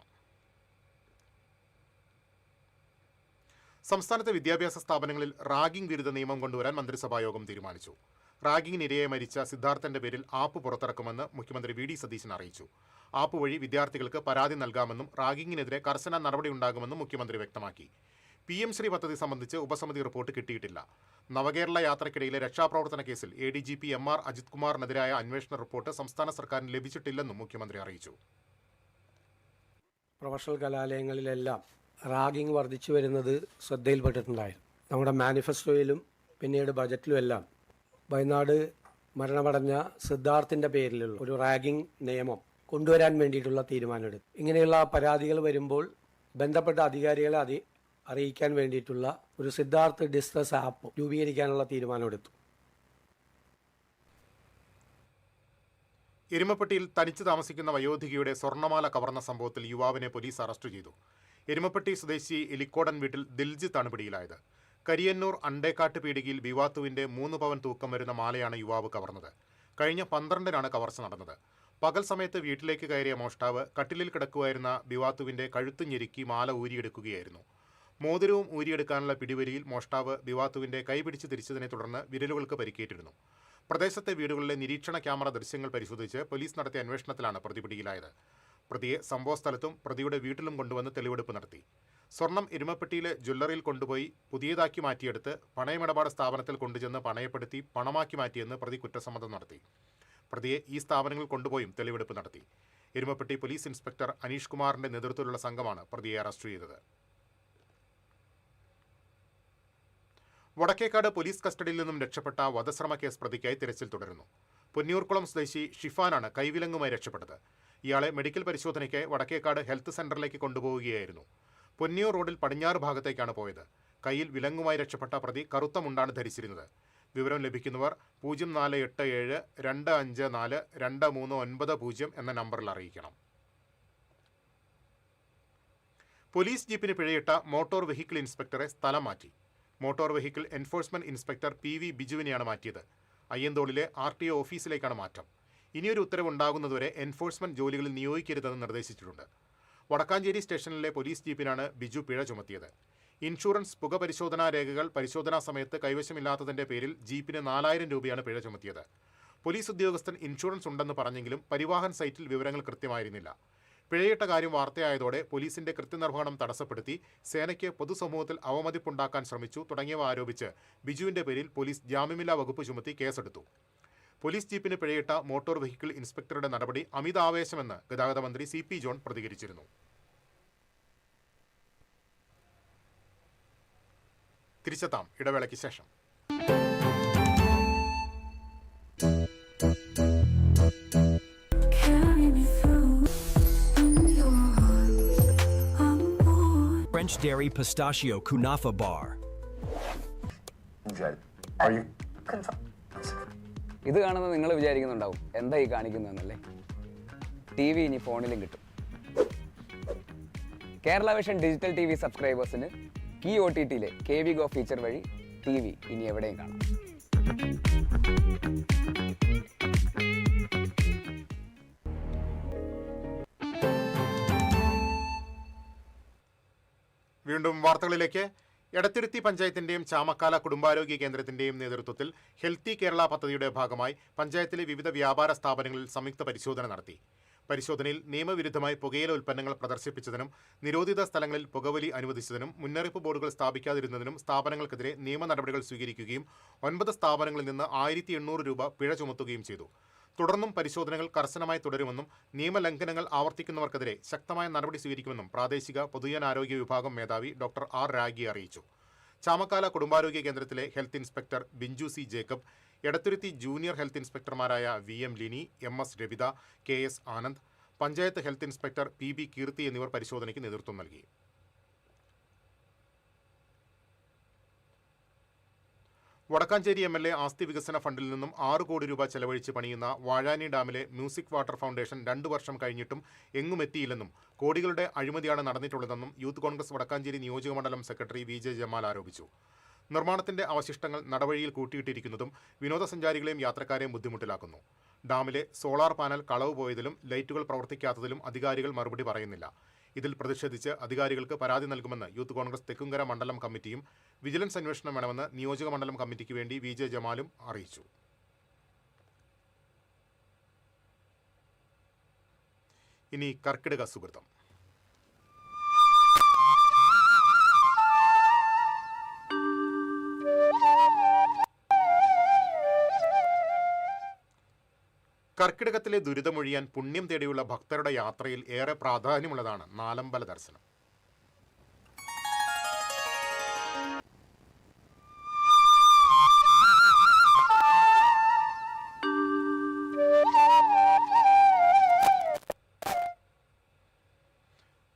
സംസ്ഥാനത്തെ വിദ്യാഭ്യാസ സ്ഥാപനങ്ങളിൽ റാഗിംഗ് വിരുദ്ധ നിയമം കൊണ്ടുവരാൻ മന്ത്രിസഭായോഗം തീരുമാനിച്ചു. റാഗിങ്ങിനിരയെ മരിച്ച സിദ്ധാർത്ഥന്റെ പേരിൽ ആപ്പ് പുറത്തിറക്കുമെന്ന് മുഖ്യമന്ത്രി VD സതീശൻ അറിയിച്ചു. ആപ്പ് വഴി വിദ്യാർത്ഥികൾക്ക് പരാതി നൽകാമെന്നും റാഗിങ്ങിനെതിരെ കർശന നടപടിയുണ്ടാകുമെന്നും മുഖ്യമന്ത്രി വ്യക്തമാക്കി. PM ശ്രീ പദ്ധതി സംബന്ധിച്ച് ഉപസമിതി റിപ്പോർട്ട് കിട്ടിയിട്ടില്ല. നവകേരള യാത്രയ്ക്കിടയിലെ രക്ഷാപ്രവർത്തന കേസിൽ ADGP MR അജിത് കുമാറിനെതിരായ അന്വേഷണ റിപ്പോർട്ട് സംസ്ഥാന സർക്കാരിന് ലഭിച്ചിട്ടില്ലെന്നും മുഖ്യമന്ത്രി അറിയിച്ചു. പ്രൊഫഷണൽ കലാലയങ്ങളിലെല്ലാം റാഗിംഗ് വർദ്ധിച്ചു വരുന്നത് ശ്രദ്ധയിൽപ്പെട്ടിട്ടുണ്ടായിരുന്നു. നമ്മുടെ മാനിഫെസ്റ്റോയിലും പിന്നീട് ബജറ്റിലും എല്ലാം വയനാട് മരണമടഞ്ഞ സിദ്ധാർത്ഥിൻ്റെ പേരിലുള്ള ഒരു റാഗിംഗ് നിയമം കൊണ്ടുവരാൻ വേണ്ടിയിട്ടുള്ള തീരുമാനമെടുത്തു. ഇങ്ങനെയുള്ള പരാതികൾ വരുമ്പോൾ ബന്ധപ്പെട്ട അധികാരികളെ അറിയിക്കാൻ വേണ്ടിയിട്ടുള്ള ഒരു സിദ്ധാർത്ഥ് ഡിസ്ട്രസ് ആപ്പ് രൂപീകരിക്കാനുള്ള തീരുമാനമെടുത്തു. എരുമപ്പെട്ടിയിൽ തനിച്ച് താമസിക്കുന്ന വയോധികയുടെ സ്വർണ്ണമാല കവർന്ന സംഭവത്തിൽ യുവാവിനെ പോലീസ് അറസ്റ്റ് ചെയ്തു. എരുമപ്പെട്ടി സ്വദേശി എലിക്കോടൻ വീട്ടിൽ ദിൽജിത്താണ് പിടിയിലായത്. കരിയന്നൂർ അണ്ടേക്കാട്ട് പീടികയിൽ ബിവാത്തുവിന്റെ 3 പവൻ തൂക്കം വരുന്ന മാലയാണ് യുവാവ് കവർന്നത്. കഴിഞ്ഞ 12-നാണ് കവർച്ച നടന്നത്. പകൽ സമയത്ത് വീട്ടിലേക്ക് കയറിയ മോഷ്ടാവ് കട്ടിലിൽ കിടക്കുമായിരുന്ന ബിവാത്തുവിന്റെ കഴുത്ത് ഞെരുക്കി മാല ഊരിയെടുക്കുകയായിരുന്നു. മോതിരവും ഊരിയെടുക്കാനുള്ള പിടിവലിയിൽ മോഷ്ടാവ് ബിവാത്തുവിന്റെ കൈപിടിച്ച് തിരിച്ചതിനെ തുടർന്ന് വിരലുകൾക്ക് പരിക്കേറ്റിരുന്നു. പ്രദേശത്തെ വീടുകളിലെ നിരീക്ഷണ ക്യാമറ ദൃശ്യങ്ങൾ പരിശോധിച്ച് പോലീസ് നടത്തിയ അന്വേഷണത്തിലാണ് പ്രതി പിടിയിലായത്. പ്രതിയെ സംഭവസ്ഥലത്തും പ്രതിയുടെ വീട്ടിലും കൊണ്ടുവന്ന് തെളിവെടുപ്പ് നടത്തി. സ്വർണം എരുമപ്പെട്ടിയിലെ ജ്വല്ലറിയിൽ കൊണ്ടുപോയി പുതിയതാക്കി മാറ്റിയെടുത്ത് പണയമിടപാട് സ്ഥാപനത്തിൽ കൊണ്ടുചെന്ന് പണയപ്പെടുത്തി പണമാക്കി മാറ്റിയെന്ന് പ്രതി കുറ്റസമ്മതം നടത്തി. പ്രതിയെ ഈ സ്ഥാപനങ്ങളിൽ കൊണ്ടുപോയും തെളിവെടുപ്പ് നടത്തി. എരുമപ്പെട്ടി പോലീസ് ഇൻസ്പെക്ടർ അനീഷ് കുമാറിന്റെ നേതൃത്വത്തിലുള്ള സംഘമാണ് പ്രതിയെ അറസ്റ്റ് ചെയ്തത്. വടക്കേക്കാട് പോലീസ് കസ്റ്റഡിയിൽ നിന്നും രക്ഷപ്പെട്ട വധശ്രമ കേസ് പ്രതിക്കായി തിരച്ചിൽ തുടരുന്നു. പൊന്നിയൂർക്കുളം സ്വദേശി ഷിഫാനാണ് കൈവിലങ്ങുമായി രക്ഷപ്പെട്ടത്. ഇയാളെ മെഡിക്കൽ പരിശോധനയ്ക്ക് വടക്കേക്കാട് ഹെൽത്ത് സെന്ററിലേക്ക് കൊണ്ടുപോവുകയായിരുന്നു. പൊന്നിയൂർ റോഡിൽ പടിഞ്ഞാറ് ഭാഗത്തേക്കാണ് പോയത്. കയ്യിൽ വിലങ്ങുമായി രക്ഷപ്പെട്ട പ്രതി കറുത്ത മുണ്ടാണ് ധരിച്ചിരുന്നത്. വിവരം ലഭിക്കുന്നവർ 0487 254 2390 എന്ന നമ്പറിൽ അറിയിക്കണം. പോലീസ് ജീപ്പിന് പിഴയിട്ട മോട്ടോർ വെഹിക്കിൾ ഇൻസ്പെക്ടറെ സ്ഥലം മാറ്റി. Motor vehicle enforcement inspector PV ബിജുവിനെയാണ് മാറ്റിയത്. അയ്യന്തോളിലെ RTO ഓഫീസിലേക്കാണ് മാറ്റം. ഇനിയൊരു ഉത്തരവുണ്ടാകുന്നതുവരെ എൻഫോഴ്സ്മെന്റ് ജോലികളിൽ നിയോഗിക്കരുതെന്ന് നിർദ്ദേശിച്ചിട്ടുണ്ട്. വടക്കാഞ്ചേരി സ്റ്റേഷനിലെ പോലീസ് ജീപ്പിനാണ് ബിജു പിഴ ചുമത്തിയത്. ഇൻഷുറൻസ്, പുക പരിശോധനാ രേഖകൾ പരിശോധനാ സമയത്ത് കൈവശമില്ലാത്തതിന്റെ പേരിൽ ജീപ്പിന് 4000 രൂപയാണ് പിഴ ചുമത്തിയത്. പോലീസ് ഉദ്യോഗസ്ഥൻ ഇൻഷുറൻസ് ഉണ്ടെന്ന് പറഞ്ഞെങ്കിലും പരിവാഹൻ സൈറ്റിൽ വിവരങ്ങൾ കൃത്യമായിരുന്നില്ല. പിഴയിട്ട കാര്യം വാർത്തയായതോടെ പോലീസിന്റെ കൃത്യനിർവഹണം തടസ്സപ്പെടുത്തി സേനയ്ക്ക് പൊതുസമൂഹത്തിൽ അവമതിപ്പുണ്ടാക്കാൻ ശ്രമിച്ചു തുടങ്ങിയവ ആരോപിച്ച് ബിജുവിന്റെ പേരിൽ പോലീസ് ജാമ്യമില്ലാ വകുപ്പ് ചുമത്തി കേസെടുത്തു. പോലീസ് ജീപ്പിന് പിഴയിട്ട മോട്ടോർ വെഹിക്കിൾ ഇൻസ്പെക്ടറുടെ നടപടി അമിതാവേശമെന്ന് ഗതാഗത മന്ത്രി CP ജോൺ പ്രതികരിച്ചിരുന്നു. തിരിച്ചെത്താം ഇടവേളയ്ക്ക് ശേഷം. French Dairy Pistachio Kunafa Bar. ഇത് കാണുന്ന നിങ്ങൾ വിചാരിക്കുന്നുണ്ടാവും എന്താ ഈ കാണിക്കുന്നതെന്നല്ലേ. TV ഇനി ഫോണിലും കിട്ടും. കേരള വിഷൻ ഡിജിറ്റൽ TV സബ്സ്ക്രൈബേഴ്സിന് കീ OTTയിലെ KV Go ഫീച്ചർ വഴി TV ഇനി എവിടെയും കാണാം. വീണ്ടും വാർത്തകളിലേക്ക്. എടത്തിരുത്തി പഞ്ചായത്തിന്റെയും ചാമക്കാല കുടുംബാരോഗ്യ കേന്ദ്രത്തിന്റെയും നേതൃത്വത്തിൽ ഹെൽത്തി കേരള പദ്ധതിയുടെ ഭാഗമായി പഞ്ചായത്തിലെ വിവിധ വ്യാപാര സ്ഥാപനങ്ങളിൽ സംയുക്ത പരിശോധന നടത്തി. പരിശോധനയിൽ നിയമവിരുദ്ധമായി പുകയില ഉൽപ്പന്നങ്ങൾ പ്രദർശിപ്പിച്ചതിനും നിരോധിത സ്ഥലങ്ങളിൽ പുകവലി അനുവദിച്ചതിനും മുന്നറിയിപ്പ് ബോർഡുകൾ സ്ഥാപിക്കാതിരുന്നതിനും സ്ഥാപനങ്ങൾക്കെതിരെ നിയമ നടപടികൾ സ്വീകരിക്കുകയും 9 സ്ഥാപനങ്ങളിൽ നിന്ന് 1800 രൂപ പിഴ ചുമത്തുകയും ചെയ്തു. തുടർന്നും പരിശോധനകൾ കർശനമായി തുടരുമെന്നും നിയമലംഘനങ്ങൾ ആവർത്തിക്കുന്നവർക്കെതിരെ ശക്തമായ നടപടി സ്വീകരിക്കുമെന്നും പ്രാദേശിക പൊതുജനാരോഗ്യ വിഭാഗം മേധാവി ഡോക്ടർ R രാഗി അറിയിച്ചു. ചാമക്കാല കുടുംബാരോഗ്യ കേന്ദ്രത്തിലെ health inspector Binchu C Jacob, Edathuruthy junior health ഇൻസ്പെക്ടർമാരായ VM Lini, MS Ravitha, KS Anand, panchayat health inspector PB Keerthi എന്നിവർ പരിശോധനയ്ക്ക് നേതൃത്വം നൽകി. വടക്കാഞ്ചേരി MLA ആസ്തി വികസന ഫണ്ടിൽ നിന്നും 6 കോടി രൂപ ചെലവഴിച്ച് പണിയുന്ന വാഴാനി ഡാമിലെ മ്യൂസിക് വാട്ടർ ഫൗണ്ടേഷൻ 2 വർഷം കഴിഞ്ഞിട്ടും എങ്ങും എത്തിയില്ലെന്നും കോടികളുടെ അഴിമതിയാണ് നടന്നിട്ടുള്ളതെന്നും യൂത്ത് കോൺഗ്രസ് വടക്കാഞ്ചേരി നിയോജകമണ്ഡലം സെക്രട്ടറി VJ ജമാൽ ആരോപിച്ചു. നിർമ്മാണത്തിന്റെ അവശിഷ്ടങ്ങൾ നടവഴിയിൽ കൂട്ടിയിട്ടിരിക്കുന്നതും വിനോദസഞ്ചാരികളെയും യാത്രക്കാരെയും ബുദ്ധിമുട്ടിലാക്കുന്നു. ഡാമിലെ സോളാർ പാനൽ കളവ് പോയതിലും ലൈറ്റുകൾ പ്രവർത്തിക്കാത്തതിലും അധികാരികൾ മറുപടി പറയുന്നില്ല. ഇതിൽ പ്രതിഷേധിച്ച് അധികാരികൾക്ക് പരാതി നൽകുമെന്ന് യൂത്ത് കോൺഗ്രസ് തെക്കുംകര മണ്ഡലം കമ്മിറ്റിയും വിജിലൻസ് അന്വേഷണം വേണമെന്ന് നിയോജക മണ്ഡലം കമ്മിറ്റിക്ക് വേണ്ടി VJ ജമാലും അറിയിച്ചു. ഇനി കർക്കിടക സുഹൃതം. കർക്കിടകത്തിലെ ദുരിതമൊഴിയാൻ പുണ്യം തേടിയുള്ള ഭക്തരുടെ യാത്രയിൽ ഏറെ പ്രാധാന്യമുള്ളതാണ് നാലമ്പല ദർശനം.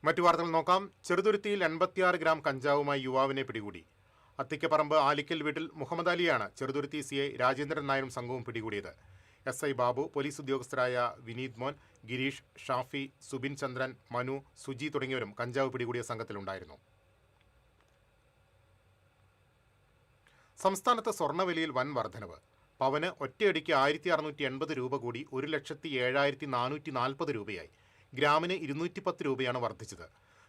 മറ്റു വാർത്തകൾ നോക്കാം. ചെറുതുരുത്തിയിൽ 86 ഗ്രാം കഞ്ചാവുമായി യുവാവിനെ പിടികൂടി. അത്തിക്കപ്പറമ്പ് ആലിക്കൽ വീട്ടിൽ മുഹമ്മദ് അലിയാണ് ചെറുതുരുത്തി CI രാജേന്ദ്രൻ നായരും സംഘവും പിടികൂടിയത്. SI ബാബു, പോലീസ് ഉദ്യോഗസ്ഥരായ വിനീത് മോൻ, ഗിരീഷ്, ഷാഫി, സുബിൻ ചന്ദ്രൻ, മനു, സുജി തുടങ്ങിയവരും കഞ്ചാവ് പിടികൂടിയ സംഘത്തിലുണ്ടായിരുന്നു. സംസ്ഥാനത്ത് സ്വർണ്ണവിലയിൽ വൻ വർധനവ്. പവന് ഒറ്റയടിക്ക് 1680 രൂപ കൂടി 1,07,440 രൂപയായി. ഗ്രാമിന് 210 രൂപയാണ് വർദ്ധിച്ചത്.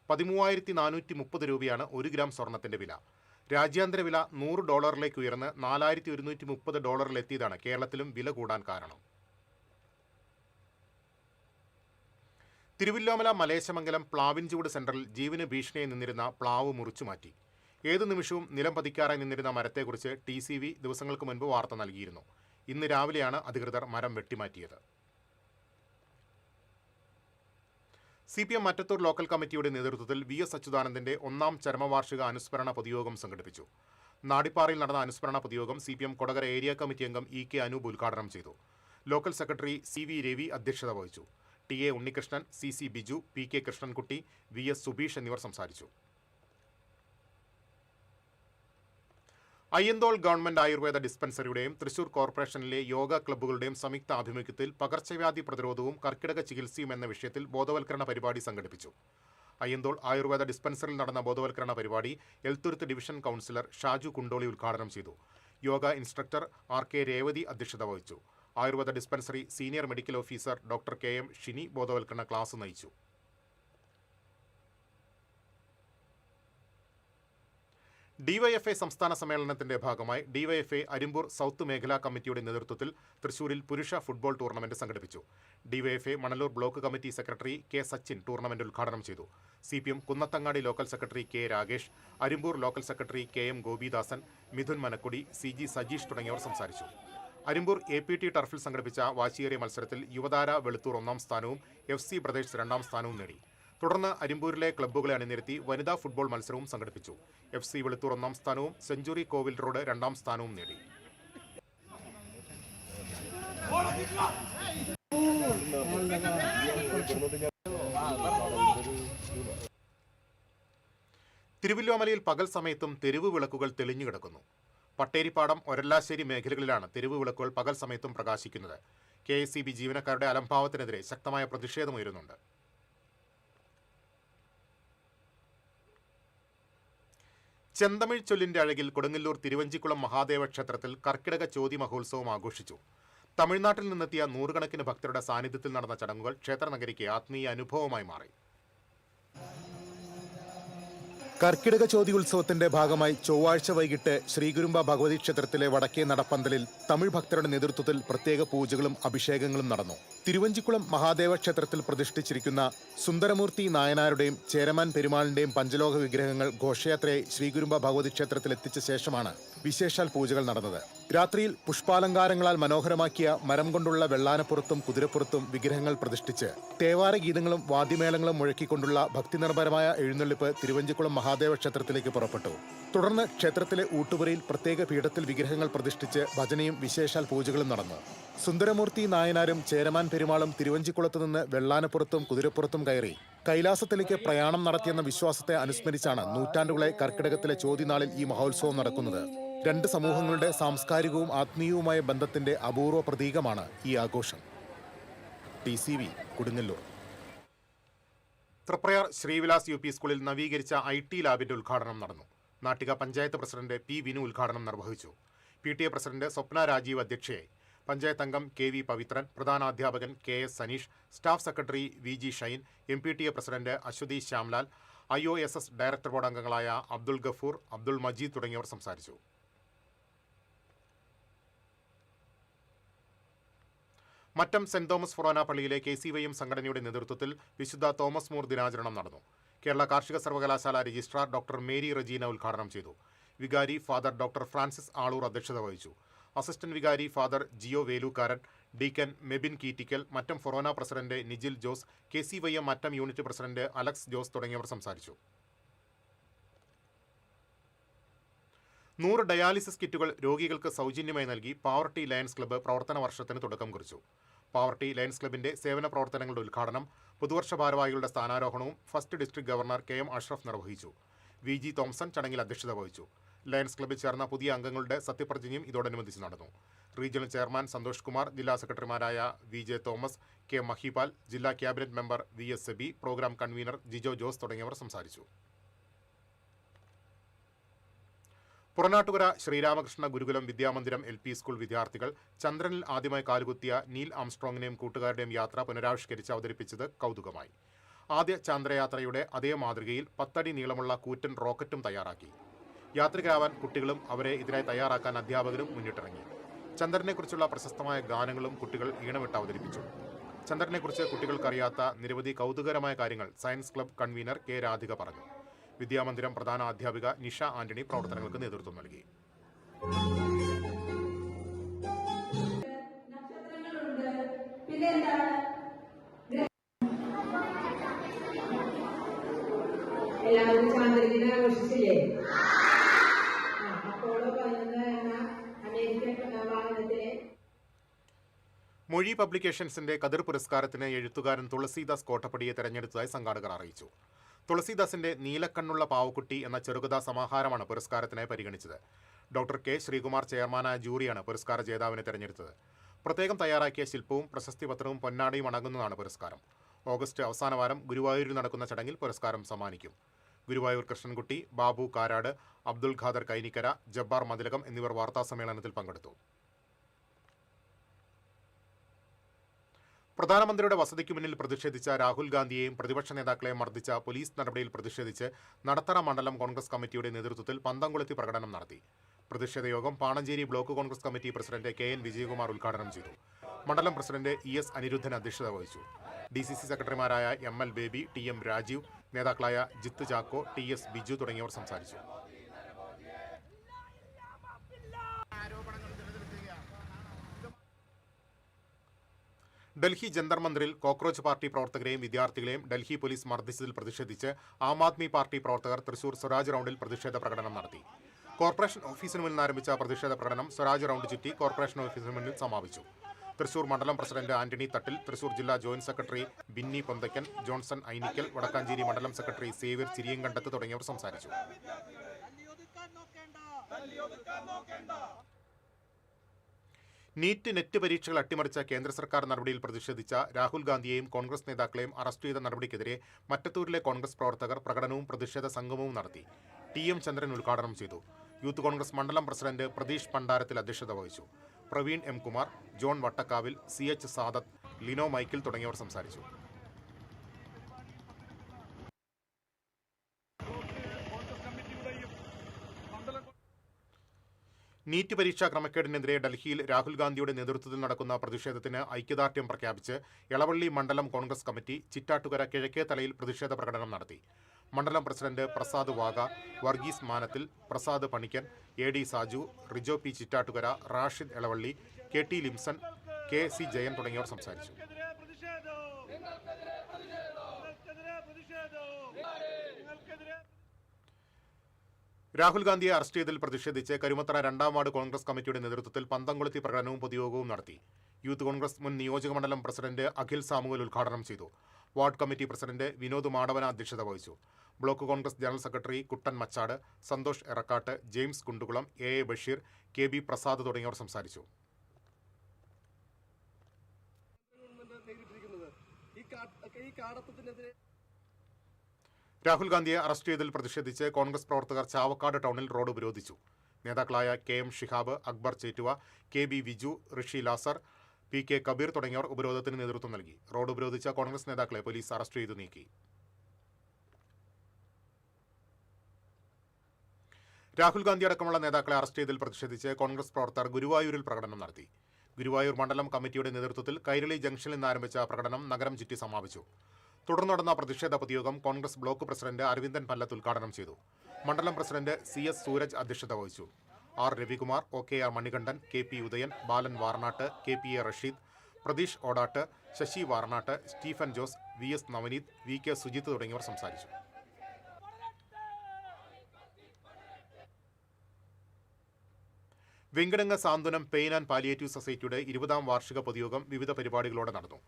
13,430 രൂപയാണ് 1 ഗ്രാം സ്വർണത്തിന്റെ വില. രാജ്യാന്തര വില $100 ഉയർന്ന് $4,130 കേരളത്തിലും വില കൂടാൻ കാരണം. തിരുവില്ലോമല മലേശമംഗലം പ്ലാവിൻചൂട് സെന്ററിൽ ജീവന് ഭീഷണിയായി നിന്നിരുന്ന പ്ലാവ് മുറിച്ചുമാറ്റി. ഏതു നിമിഷവും നിലം പതിക്കാറായി നിന്നിരുന്ന മരത്തെക്കുറിച്ച് TCV ദിവസങ്ങൾക്ക് മുൻപ് വാർത്ത നൽകിയിരുന്നു. ഇന്ന് രാവിലെയാണ് അധികൃതർ മരം വെട്ടിമാറ്റിയത്. CPM മറ്റത്തൂർ ലോക്കൽ കമ്മിറ്റിയുടെ നേതൃത്വത്തിൽ VS അച്യുതാനന്ദന്റെ 1ാം ചരമവാർഷിക അനുസ്മരണ പൊതുയോഗം സംഘടിപ്പിച്ചു. നാടിപ്പാറയിൽ നടന്ന അനുസ്മരണ പൊതുയോഗം CPM കൊടകര ഏരിയ കമ്മിറ്റി അംഗം EK അനൂപ് ഉദ്ഘാടനം ചെയ്തു. ലോക്കൽ സെക്രട്ടറി CV രവി അധ്യക്ഷത വഹിച്ചു. TA Unnikrishnan, CC Biju, PK Krishnankutty, VS Subeesh എന്നിവർ സംസാരിച്ചു. അയ്യന്തോൾ ഗവൺമെന്റ് ആയുർവേദ ഡിസ്പെൻസറിയുടെയും തൃശൂർ കോർപ്പറേഷനിലെ യോഗ ക്ലബ്ബുകളുടെയും സംയുക്ത ആഭിമുഖ്യത്തിൽ പകർച്ചവ്യാധി പ്രതിരോധവും കർക്കിടക ചികിത്സയും എന്ന വിഷയത്തിൽ ബോധവൽക്കരണ പരിപാടി സംഘടിപ്പിച്ചു. അയ്യന്തോൾ ആയുർവേദ ഡിസ്പെൻസറിൽ നടന്ന ബോധവൽക്കരണ പരിപാടി എൽത്തുരുത്ത് ഡിവിഷൻ കൗൺസിലർ ഷാജു കുണ്ടോളി ഉദ്ഘാടനം ചെയ്തു. യോഗ ഇൻസ്ട്രക്ടർ RK രേവതി അധ്യക്ഷത വഹിച്ചു. Ayurveda dispensary senior medical officer doctor KM Shini ബോധവൽക്കരണ ക്ലാസ് നയിച്ചു. ഡിവൈഎഫ്ഐ സംസ്ഥാന സമ്മേളനത്തിന്റെ ഭാഗമായി ഡിവൈഎഫ്ഐ അരിമ്പൂർ സൗത്ത് മേഖലാ കമ്മിറ്റിയുടെ നേതൃത്വത്തിൽ തൃശൂരിൽ പുരുഷ ഫുട്ബോൾ ടൂർണമെന്റ് സംഘടിപ്പിച്ചു. DYFI Manalur block committee secretary K Sachin tournament ഉദ്ഘാടനം ചെയ്തു. CPM Kunnathangadi local secretary K Ragesh, Arimbur local secretary KM Gopidasan, Midhun Manakkudi, CG Sajeesh തുടങ്ങിയവർ സംസാരിച്ചു. അരിമ്പൂർ APT ടർഫിൽ സംഘടിപ്പിച്ച വാശിയേറിയ മത്സരത്തിൽ യുവതാര വെളുത്തൂർ 1ാം സ്ഥാനവും FC ബ്രദേഴ്സ് 2ാം സ്ഥാനവും നേടി. തുടർന്ന് അരിമ്പൂരിലെ ക്ലബ്ബുകളെ അണിനിരത്തി വനിതാ ഫുട്ബോൾ മത്സരവും സംഘടിപ്പിച്ചു. FC വെളുത്തൂർ 1ാം സ്ഥാനവും സെഞ്ചുറി കോവിൽ റോഡ് 2ാം സ്ഥാനവും നേടി. തിരുവല്ലോമലയിൽ പകൽ സമയത്തും തെരുവ് വിളക്കുകൾ തെളിഞ്ഞുകിടക്കുന്നു. പട്ടേരിപ്പാടം, ഒരല്ലാശ്ശേരി മേഖലകളിലാണ് തെരുവ് വിളക്കുകൾ പകൽ സമയത്തും പ്രകാശിക്കുന്നത്. KSEB ജീവനക്കാരുടെ അലംഭാവത്തിനെതിരെ ശക്തമായ പ്രതിഷേധമുയരുന്നുണ്ട്. ചെന്തമിഴ് ചൊല്ലിന്റെ അഴകിൽ കൊടുങ്ങല്ലൂർ തിരുവഞ്ചിക്കുളം മഹാദേവ ക്ഷേത്രത്തിൽ കർക്കിടക ചോതി മഹോത്സവം ആഘോഷിച്ചു. തമിഴ്നാട്ടിൽ നിന്നെത്തിയ നൂറുകണക്കിന് ഭക്തരുടെ സാന്നിധ്യത്തിൽ നടന്ന ചടങ്ങുകൾ ക്ഷേത്രനഗരിക്ക് ആത്മീയ അനുഭവമായി മാറി. കർക്കിടക ചോതി ഉത്സവത്തിന്റെ ഭാഗമായി ചൊവ്വാഴ്ച വൈകിട്ട് ശ്രീകുരുമ്പ ഭഗവതി ക്ഷേത്രത്തിലെ വടക്കേ നടപ്പന്തലിൽ തമിഴ് ഭക്തരുടെ നേതൃത്വത്തിൽ പ്രത്യേക പൂജകളും അഭിഷേകങ്ങളും നടന്നു. തിരുവഞ്ചിക്കുളം മഹാദേവ ക്ഷേത്രത്തിൽ പ്രതിഷ്ഠിച്ചിരിക്കുന്ന സുന്ദരമൂർത്തി നായനാരുടെയും ചേരമാൻ പെരുമാളിന്റെയും പഞ്ചലോക വിഗ്രഹങ്ങൾ ഘോഷയാത്രയായി ശ്രീകുരുമ്പ ഭഗവതി ക്ഷേത്രത്തിൽ എത്തിച്ച ശേഷമാണ് വിശേഷാൽ പൂജകൾ നടന്നത്. രാത്രിയിൽ പുഷ്പാലങ്കാരങ്ങളാൽ മനോഹരമാക്കിയ മരം കൊണ്ടുള്ള വെള്ളാനപ്പുറത്തും കുതിരപ്പുറത്തും വിഗ്രഹങ്ങൾ പ്രതിഷ്ഠിച്ച് തേവാര ഗീതങ്ങളും വാദ്യമേളങ്ങളും മുഴക്കിക്കൊണ്ടുള്ള ഭക്തിനിർഭരമായ എഴുന്നള്ളിപ്പ് തിരുവഞ്ചിക്കുളം മഹാദേവ ക്ഷേത്രത്തിലേക്ക് പുറപ്പെട്ടു. തുടർന്ന് ക്ഷേത്രത്തിലെ ഊട്ടുപുരയിൽ പ്രത്യേക പീഠത്തിൽ വിഗ്രഹങ്ങൾ പ്രതിഷ്ഠിച്ച് ഭജനയും വിശേഷാൽ പൂജകളും നടന്നു. സുന്ദരമൂർത്തി നായനാരും ചേരമാൻ പെരുമാളും തിരുവഞ്ചിക്കുളത്ത് നിന്ന് വെള്ളാനപ്പുറത്തും കുതിരപ്പുറത്തും കയറി കൈലാസത്തിലേക്ക് പ്രയാണം നടത്തിയെന്ന വിശ്വാസത്തെ അനുസ്മരിച്ചാണ് നൂറ്റാണ്ടുകളെ കർക്കിടകത്തിലെ ചോതിനാളിൽ ഈ മഹോത്സവം നടക്കുന്നത്. രണ്ട് സമൂഹങ്ങളുടെ സാംസ്കാരികവും ആത്മീയവുമായ ബന്ധത്തിന്റെ അപൂർവ പ്രതീകമാണ് ഈ ആഘോഷം. TCV കൊടുങ്ങല്ലൂർ. തൃപ്രയാർ ശ്രീവിലാസ് UP സ്കൂളിൽ നവീകരിച്ച IT ലാബിന്റെ ഉദ്ഘാടനം നടന്നു. നാട്ടിക പഞ്ചായത്ത് പ്രസിഡന്റ് P വിനു ഉദ്ഘാടനം നിർവഹിച്ചു. PTA പ്രസിഡന്റ് സ്വപ്ന രാജീവ് അധ്യക്ഷയായി. പഞ്ചായത്ത് അംഗം KV പവിത്രൻ, പ്രധാനാധ്യാപകൻ KS Saneesh, staff secretary VG Shine, MPTA president Aswathy Shyamlal, IOSS director board അംഗങ്ങളായ അബ്ദുൾ ഗഫൂർ, അബ്ദുൾ മജീദ് തുടങ്ങിയവർ സംസാരിച്ചു. മറ്റം സെന്റ് തോമസ് ഫൊറോന പള്ളിയിലെ KCYM സംഘടനയുടെ നേതൃത്വത്തിൽ വിശുദ്ധ തോമസ് മൂർ ദിനാചരണം നടന്നു. കേരള കാർഷിക സർവകലാശാല രജിസ്ട്രാർ ഡോക്ടർ മേരി റജീന ഉദ്ഘാടനം ചെയ്തു. വികാരി ഫാദർ ഡോക്ടർ ഫ്രാൻസിസ് ആളൂർ അധ്യക്ഷത വഹിച്ചു. അസിസ്റ്റന്റ് വികാരി ഫാദർ ജിയോ വേലൂക്കാരൻ, ഡീക്കൻ മെബിൻ കീറ്റിക്കൽ, മറ്റം ഫൊറോന president Nijil Jose, KCYM Mattam unit president Alex Jose തുടങ്ങിയവർ സംസാരിച്ചു. 100 ഡയാലിസിസ് കിറ്റുകൾ രോഗികൾക്ക് സൗജന്യമായി നൽകി പാവർട്ടി ലയൺസ് ക്ലബ്ബ് പ്രവർത്തന വർഷത്തിന് തുടക്കം കുറിച്ചു. പാവർട്ടി ലയൺസ് ക്ലബിന്റെ സേവന പ്രവർത്തനങ്ങളുടെ ഉദ്ഘാടനം, പുതുവർഷ ഭാരവാഹികളുടെ സ്ഥാനാരോഹണവും first district governor KM Ashraf നിർവഹിച്ചു. VG തോംസൺ ചടങ്ങിൽ അധ്യക്ഷത വഹിച്ചു. ലയൺസ് ക്ലബ്ബിൽ ചേർന്ന പുതിയ അംഗങ്ങളുടെ സത്യപ്രതിജ്ഞയും ഇതോടനുബന്ധിച്ച് നടന്നു. റീജിയണൽ ചെയർമാൻ സന്തോഷ് കുമാർ, ജില്ലാ സെക്രട്ടറിമാരായ VJ തോമസ്, K മഹിപാൽ, ജില്ലാ cabinet member VS Seby, programme convener Jijo Jose തുടങ്ങിയവർ സംസാരിച്ചു. പുറനാട്ടുകര ശ്രീരാമകൃഷ്ണ ഗുരുകുലം വിദ്യാമന്ദിരം LP സ്കൂൾ വിദ്യാർത്ഥികൾ ചന്ദ്രനിൽ ആദ്യമായി കാലുകുത്തിയ നീൽ ആംസ്ട്രോങ്ങിനെയും കൂട്ടുകാരുടെയും യാത്ര പുനരാവിഷ്കരിച്ച് അവതരിപ്പിച്ചത് കൗതുകമായി. ആദ്യ ചന്ദ്രയാത്രയുടെ അതേ മാതൃകയിൽ 10 അടി നീളമുള്ള കൂറ്റൻ റോക്കറ്റും തയ്യാറാക്കി. യാത്രികരാവാൻ കുട്ടികളും അവരെ ഇതിനായി തയ്യാറാക്കാൻ അധ്യാപകരും മുന്നിട്ടിറങ്ങി. ചന്ദ്രനെക്കുറിച്ചുള്ള പ്രശസ്തമായ ഗാനങ്ങളും കുട്ടികൾ ഈണമിട്ട് അവതരിപ്പിച്ചു. ചന്ദ്രനെക്കുറിച്ച് കുട്ടികൾക്കറിയാത്ത നിരവധി കൗതുകരമായ കാര്യങ്ങൾ science club convener K Radhika പറഞ്ഞു. വിദ്യാമന്ദിരം പ്രധാന അധ്യാപിക നിഷ ആന്റണി പ്രവർത്തനങ്ങൾക്ക് നേതൃത്വം നൽകി. എല്ലാവരും ചാന്ദ്രദിനം ആഘോഷിച്ചില്ലേ? അപ്പോളോ 11 എന്ന അമേരിക്കൻ വാഹനത്തിലെ മൊഴി പബ്ലിക്കേഷൻസിന്റെ കതിർ പുരസ്കാരത്തിന് എഴുത്തുകാരൻ തുളസീദാസ് കോട്ടപ്പടിയെ തെരഞ്ഞെടുത്തതായി സംഘാടകർ അറിയിച്ചു. തുളസീദാസിന്റെ നീലക്കണ്ണുള്ള പാവക്കുട്ടി എന്ന ചെറുകഥാ സമാഹാരമാണ് പുരസ്കാരത്തിനായി പരിഗണിച്ചത്. ഡോക്ടർ കെ ശ്രീകുമാർ ചെയർമാനായ ജൂറിയാണ് പുരസ്കാര ജേതാവിനെ തെരഞ്ഞെടുത്തത്. പ്രത്യേകം തയ്യാറാക്കിയ ശില്പവും പ്രശസ്തി പത്രവും പൊന്നാടിയും അടങ്ങുന്നതാണ് പുരസ്കാരം. ഓഗസ്റ്റ് അവസാന വാരം ഗുരുവായൂരിൽ നടക്കുന്ന ചടങ്ങിൽ പുരസ്കാരം സമ്മാനിക്കും. ഗുരുവായൂർ കൃഷ്ണൻകുട്ടി, ബാബു കാരാട്, അബ്ദുൽ ഖാദർ കൈനിക്കര, ജബ്ബാർ മതിലകം എന്നിവർ വാർത്താസമ്മേളനത്തിൽ പങ്കെടുത്തു. പ്രധാനമന്ത്രിയുടെ വസതിക്ക് മുന്നിൽ പ്രതിഷേധിച്ച രാഹുൽ ഗാന്ധിയെയും പ്രതിപക്ഷ നേതാക്കളെയും മർദ്ദിച്ച പോലീസ് നടപടിയിൽ പ്രതിഷേധിച്ച് നടത്തറ മണ്ഡലം കോൺഗ്രസ് കമ്മിറ്റിയുടെ നേതൃത്വത്തിൽ പന്തംകൊളുത്തി പ്രകടനം നടത്തി. പ്രതിഷേധ യോഗം Panancheri block Congress committee president KN Vijayakumar ഉദ്ഘാടനം ചെയ്തു. മണ്ഡലം പ്രസിഡന്റ് ES അനിരുദ്ധൻ അധ്യക്ഷത വഹിച്ചു. DCC സെക്രട്ടറിമാരായ ML ബേബി, TM രാജീവ്, നേതാക്കളായ ജിത്ത് ചാക്കോ, TS ബിജു തുടങ്ങിയവർ സംസാരിച്ചു. ഡൽഹി ജന്തർ മന്ദിറിൽ കോക്രോച്ച് പാർട്ടി പ്രവർത്തകരെയും വിദ്യാർത്ഥികളെയും ഡൽഹി പോലീസ് മർദ്ദിച്ചതിൽ പ്രതിഷേധിച്ച് ആം ആദ്മി പാർട്ടി പ്രവർത്തകർ തൃശൂർ സ്വരാജ് റൗണ്ടിൽ പ്രതിഷേധ പ്രകടനം നടത്തി. കോർപ്പറേഷൻ ഓഫീസിന് മുന്നിൽ ആരംഭിച്ച പ്രതിഷേധ പ്രകടനം സ്വരാജ് റൗണ്ട് ചുറ്റി കോർപ്പറേഷൻ ഓഫീസിന് മുന്നിൽ സമാപിച്ചു. തൃശൂർ മണ്ഡലം പ്രസിഡന്റ് ആന്റണി തട്ടിൽ, തൃശൂർ ജില്ലാ joint secretary Binny Ponthaykkan, Johnson Ainikkal, Wadakkanchery മണ്ഡലം സെക്രട്ടറി സേവ്യർ ചിരിയങ്കണ്ടത്ത് തുടങ്ങിയവർ സംസാരിച്ചു. നെറ്റ് പരീക്ഷകൾ അട്ടിമറിച്ച കേന്ദ്ര സർക്കാർ നടപടിയിൽ പ്രതിഷേധിച്ച രാഹുൽ ഗാന്ധിയെയും കോൺഗ്രസ് നേതാക്കളെയും അറസ്റ്റ് ചെയ്ത നടപടിക്കെതിരെ മറ്റത്തൂരിലെ കോൺഗ്രസ് പ്രവർത്തകർ പ്രകടനവും പ്രതിഷേധ സംഗമവും നടത്തി. TM ചന്ദ്രൻ ഉദ്ഘാടനം ചെയ്തു. യൂത്ത് കോൺഗ്രസ് മണ്ഡലം പ്രസിഡന്റ് പ്രതീഷ് പണ്ടാരത്തിൽ അധ്യക്ഷത വഹിച്ചു. Praveen M Kumar, John Vattakkavil, CH Sadath, Lino Michael തുടങ്ങിയവർ സംസാരിച്ചു. നീറ്റ് പരീക്ഷാ ക്രമക്കേടിനെതിരെ ഡൽഹിയിൽ രാഹുൽ ഗാന്ധിയുടെ നേതൃത്വത്തിൽ നടക്കുന്ന പ്രതിഷേധത്തിന് ഐക്യദാർഢ്യം പ്രഖ്യാപിച്ച് എളവള്ളി മണ്ഡലം കോൺഗ്രസ് കമ്മിറ്റി ചിറ്റാട്ടുകര കിഴക്കേ തലയിൽ പ്രതിഷേധ പ്രകടനം നടത്തി. മണ്ഡലം president Prasad Vaga, Varghese Manathil, Prasad Panikkan, AD Saju, Rijo P Chittattukara, Rashid Elavally, KT Limson, KC Jayan തുടങ്ങിയവർ സംസാരിച്ചു. രാഹുൽ ഗാന്ധിയെ അറസ്റ്റ് ചെയ്തതിൽ പ്രതിഷേധിച്ച് കരുമത്തറ 2ാം വാർഡ് കോൺഗ്രസ് കമ്മിറ്റിയുടെ നേതൃത്വത്തിൽ പന്തംകൊളുത്തി പ്രകടനവും പൊതുയോഗവും നടത്തി. യൂത്ത് കോൺഗ്രസ് മുൻ നിയോജക മണ്ഡലം പ്രസിഡന്റ് അഖിൽ സാമുവൽ ഉദ്ഘാടനം ചെയ്തു. Ward committee president Vinod Madavana അധ്യക്ഷത വഹിച്ചു. Block Congress general secretary Kuttan Machad, Santhosh Erakkat, James Kundukulam, AA Basheer, KB Prasad തുടങ്ങിയവർ സംസാരിച്ചു. രാഹുൽ ഗാന്ധിയെ അറസ്റ്റ് ചെയ്തതിൽ പ്രതിഷേധിച്ച് കോൺഗ്രസ് പ്രവർത്തകർ ചാവക്കാട് ടൗണിൽ റോഡ് ഉപരോധിച്ചു. നേതാക്കളായ KM ഷിഹാബ്, അക്ബർ ചേറ്റുവ, KB വിജു, ഋഷി ലാസർ, PK കബീർ തുടങ്ങിയവർ ഉപരോധത്തിന് നേതൃത്വം നൽകി. റോഡ് ഉപരോധിച്ച കോൺഗ്രസ് നേതാക്കളെ പോലീസ് അറസ്റ്റ് ചെയ്തു നീക്കി. രാഹുൽ ഗാന്ധി അടക്കമുള്ള നേതാക്കളെ അറസ്റ്റ് ചെയ്തതിൽ പ്രതിഷേധിച്ച് കോൺഗ്രസ് പ്രവർത്തകർ ഗുരുവായൂരിൽ പ്രകടനം നടത്തി. ഗുരുവായൂർ മണ്ഡലം കമ്മിറ്റിയുടെ നേതൃത്വത്തിൽ കൈരളി ജംഗ്ഷനിൽ നിന്ന് ആരംഭിച്ച പ്രകടനം നഗരം ചുറ്റി സമാപിച്ചു. തുടർന്ന് നടന്ന പ്രതിഷേധ പൊതുയോഗം കോൺഗ്രസ് ബ്ലോക്ക് പ്രസിഡന്റ് അരവിന്ദൻ പല്ലത്ത് ഉദ്ഘാടനം ചെയ്തു. മണ്ഡലം പ്രസിഡന്റ് CS സൂരജ് അധ്യക്ഷത വഹിച്ചു. R Ravikumar, OKR Manikandan, KP Udayan, Balan Varnatt, KPA Rasheed, Pratheesh Odatt, Sasi Varnatt, Stephen Jose, VS Navaneeth, VK Sujith തുടങ്ങിയവർ സംസാരിച്ചു. Venkitangu Santhwanam pain and palliative സൊസൈറ്റിയുടെ 20ാം വാർഷിക പൊതുയോഗം വിവിധ പരിപാടികളോടെ നടന്നു.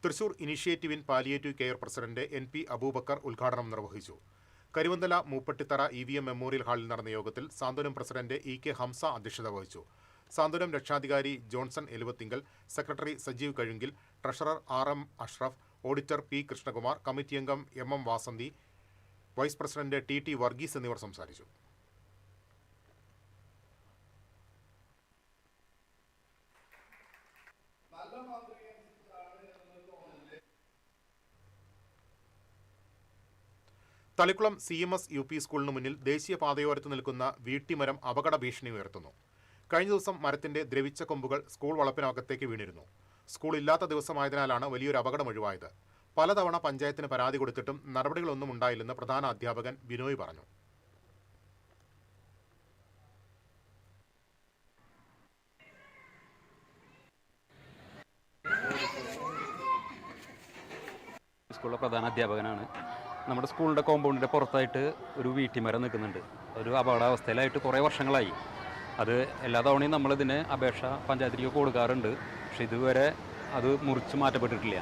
Thrissur initiative in palliative care president NP Aboobacker ഉദ്ഘാടനം നിർവഹിച്ചു. കരുവന്തല മൂപ്പട്ടിത്തറ EVM മെമ്മോറിയൽ ഹാളിൽ നടന്ന യോഗത്തിൽ സാന്ത്വനം പ്രസിഡന്റ് EK ഹംസ അധ്യക്ഷത വഹിച്ചു. സാന്ത്വനം രക്ഷാധികാരി Johnson Eluvathingal, secretary Sajeev Kazhunkil, treasurer RM Ashraf, auditor P Krishnakumar, committee അംഗം MM Vasanthi, vice president TT Varghese എന്നിവർ സംസാരിച്ചു. തളിക്കുളം CMS UP സ്കൂളിന് മുന്നിൽ ദേശീയപാതയോരത്ത് നിൽക്കുന്ന വീട്ടിമരം അപകട ഭീഷണി ഉയർത്തുന്നു. കഴിഞ്ഞ ദിവസം മരത്തിന്റെ ദ്രവിച്ച കൊമ്പുകൾ സ്കൂൾ വളപ്പിനകത്തേക്ക് വീണിരുന്നു. സ്കൂൾ ഇല്ലാത്ത ദിവസമായതിനാലാണ് വലിയൊരു അപകടം ഒഴിവായത്. പലതവണ പഞ്ചായത്തിന് പരാതി കൊടുത്തിട്ടും നടപടികളൊന്നും ഉണ്ടായില്ലെന്ന് പ്രധാന അധ്യാപകൻ ബിനോയ് പറഞ്ഞു. സ്കൂളിലെ പ്രധാന അധ്യാപകനാണ്. നമ്മുടെ സ്കൂളിൻ്റെ കോമ്പൗണ്ടിൻ്റെ പുറത്തായിട്ട് ഒരു വീട്ടിമരം നിൽക്കുന്നുണ്ട്. ഒരു അപകടാവസ്ഥയിലായിട്ട് കുറേ വർഷങ്ങളായി. അത് എല്ലാ തവണയും നമ്മളിതിന് അപേക്ഷ പഞ്ചായത്തിലേക്ക് കൊടുക്കാറുണ്ട്. പക്ഷെ ഇതുവരെ അത് മുറിച്ച് മാറ്റപ്പെട്ടിട്ടില്ല.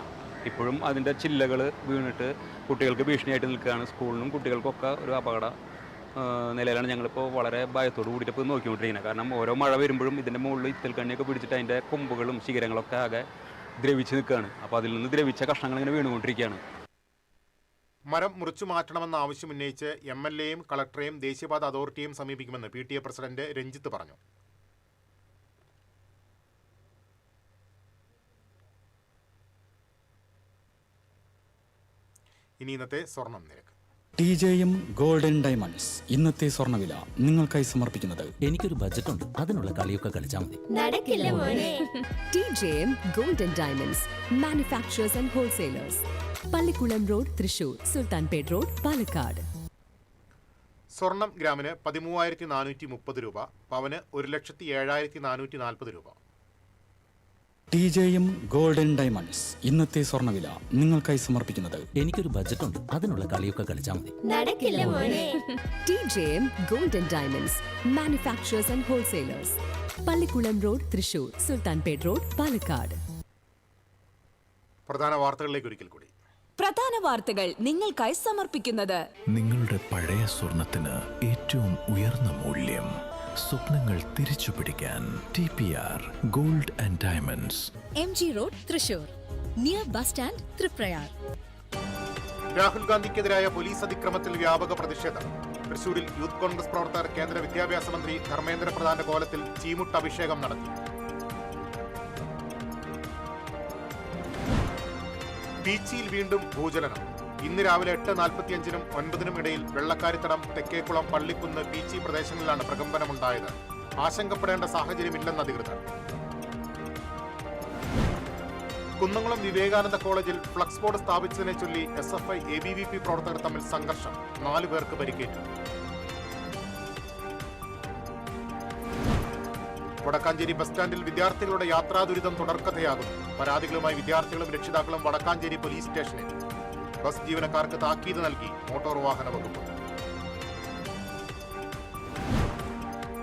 ഇപ്പോഴും അതിൻ്റെ ചില്ലകൾ വീണിട്ട് കുട്ടികൾക്ക് ഭീഷണിയായിട്ട് നിൽക്കുകയാണ്. സ്കൂളിനും കുട്ടികൾക്കൊക്കെ ഒരു അപകട നിലയിലാണ് ഞങ്ങളിപ്പോൾ വളരെ ഭയത്തോട് കൂടിയിട്ട് ഇപ്പോൾ നോക്കിക്കൊണ്ടിരിക്കുന്നത്. കാരണം ഓരോ മഴ വരുമ്പോഴും ഇതിൻ്റെ മുകളിൽ ഇത്തൽക്കണ്ണിയൊക്കെ പിടിച്ചിട്ട് അതിൻ്റെ കൊമ്പുകളും ശിഖരങ്ങളൊക്കെ ആകെ ദ്രവിച്ച് നിൽക്കുകയാണ്. അപ്പോൾ അതിൽ നിന്ന് ദ്രവിച്ച കഷ്ണങ്ങൾ ഇങ്ങനെ വീണുകൊണ്ടിരിക്കുകയാണ്. മരം മുറിച്ചു മാറ്റണമെന്ന ആവശ്യം ഉന്നയിച്ച് MLAയും കളക്ടറെയും ദേശീയപാത അതോറിറ്റിയെയും സമീപിക്കുമെന്ന് PTA പ്രസിഡന്റ് രഞ്ജിത്ത് പറഞ്ഞു. ഇനി ഇന്നത്തെ സ്വർണം നിരക്ക്. TJM ഗോൾഡൻ ഡയമണ്ട്സ് ഇന്നത്തെ സ്വർണ്ണവില നിങ്ങൾക്കായി സമർപ്പിക്കുന്നത്. എനിക്കൊരു ബജറ്റ് ഉണ്ട്, അതിനുള്ള കളിയൊക്കെ കളിച്ചാൽ മതി. നടക്കില്ല മോനെ. TJM Golden Diamonds, Manufacturers and Wholesalers. Pallikkulam road, Thrissur. Sultanpet road, Palakkad. സ്വർണം ഗ്രാമിന് 13,430 രൂപ, പവന് 1,07,440 രൂപ. TJM ഗോൾഡൻ ഡയമണ്ട്സ് ഇന്നത്തെ സ്വർണ്ണവില നിങ്ങൾക്കായി സമർപ്പിക്കുന്നത്. എനിക്കൊരു ബജറ്റ് ഉണ്ട്, അതിനുള്ള കളിയൊക്കെ കളിച്ചാൽ മതി. നടക്കില്ല മോനെ. TJM Golden Diamonds, Manufacturers and Wholesalers. Pallikkulam road, Thrissur. Sultanpet road, Palakkad. പ്രധാന വാർത്തകളിലേക്ക് ഒരിക്കൽ കൂടി. പ്രധാന വാർത്തകൾ നിങ്ങൾക്കായി സമർപ്പിക്കുന്നത് നിങ്ങളുടെ പഴയ സ്വർണത്തിന് ഏറ്റവും ഉയർന്ന മൂല്യം. സ്വപ്നങ്ങൾ തിരിച്ചു പിടിക്കാൻ TPR gold and diamonds. MG road, Thrissur. Near bus stand, Triprayar. Rahul ഗാന്ധിക്കെതിരായ പോലീസ് അതിക്രമത്തിൽ വ്യാപക പ്രതിഷേധം. തൃശൂരിൽ യൂത്ത് കോൺഗ്രസ് പ്രവർത്തകർ കേന്ദ്ര വിദ്യാഭ്യാസ മന്ത്രി ധർമ്മേന്ദ്ര പ്രധാന്റെ കോലത്തിൽ ചീമുട്ട് അഭിഷേകം നടത്തി. പീച്ചിയിൽ വീണ്ടും ഭൂചലനം. ഇന്ന് രാവിലെ 8:45-നും 9-നും ഇടയിൽ വെള്ളക്കാരിത്തടം, തെക്കേക്കുളം, പള്ളിക്കുന്ന്, പീച്ചി പ്രദേശങ്ങളിലാണ് പ്രകമ്പനമുണ്ടായത്. ആശങ്കപ്പെടേണ്ട സാഹചര്യമില്ലെന്ന് അധികൃതർ. കുന്നംകുളം വിവേകാനന്ദ കോളേജിൽ ഫ്ലക്സ് ബോർഡ് സ്ഥാപിച്ചതിനെ ചൊല്ലി SFI ABVP പ്രവർത്തകർ തമ്മിൽ സംഘർഷം. 4 പേർക്ക് പരിക്കേറ്റു. വടക്കാഞ്ചേരി ബസ് സ്റ്റാൻഡിൽ വിദ്യാർത്ഥികളുടെ യാത്രാ ദുരിതം തുടർക്കഥയാകുന്നു. പരാതികളുമായി വിദ്യാർത്ഥികളും രക്ഷിതാക്കളും വടക്കാഞ്ചേരി പോലീസ് സ്റ്റേഷനിൽ. ബസ് ജീവനക്കാർക്ക് താക്കീത് നൽകി മോട്ടോർ വാഹന വകുപ്പ്.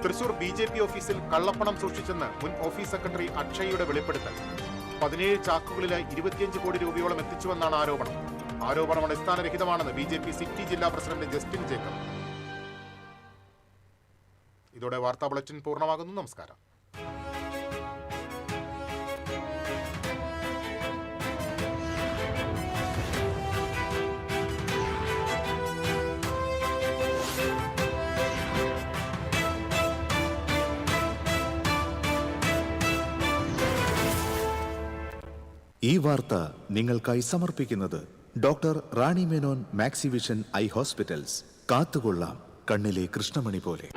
തൃശൂർ BJP ഓഫീസിൽ കള്ളപ്പണം സൂക്ഷിച്ചെന്ന് മുൻ ഓഫീസ് സെക്രട്ടറി അക്ഷയ്യുടെ വെളിപ്പെടുത്തൽ. 17 ചാക്കുകളിലായി 25 കോടി രൂപയോളം എത്തിച്ചുവെന്നാണ് ആരോപണം. ആരോപണം അടിസ്ഥാനരഹിതമാണെന്ന് BJP സിറ്റി ജില്ലാ പ്രസിഡന്റ് ജസ്റ്റിൻ ജേക്കബ്. ഇതോടെ വാർത്താ ബുള്ളറ്റിൻ പൂർണ്ണമാകുന്നു. നമസ്കാരം. ഈ വാർത്ത നിങ്ങൾക്കായി സമർപ്പിക്കുന്നത് doctor Rani Menon Maxivision I hospitals. കാത്തുകൊള്ളാം കണ്ണിലെ കൃഷ്ണമണി പോലെ.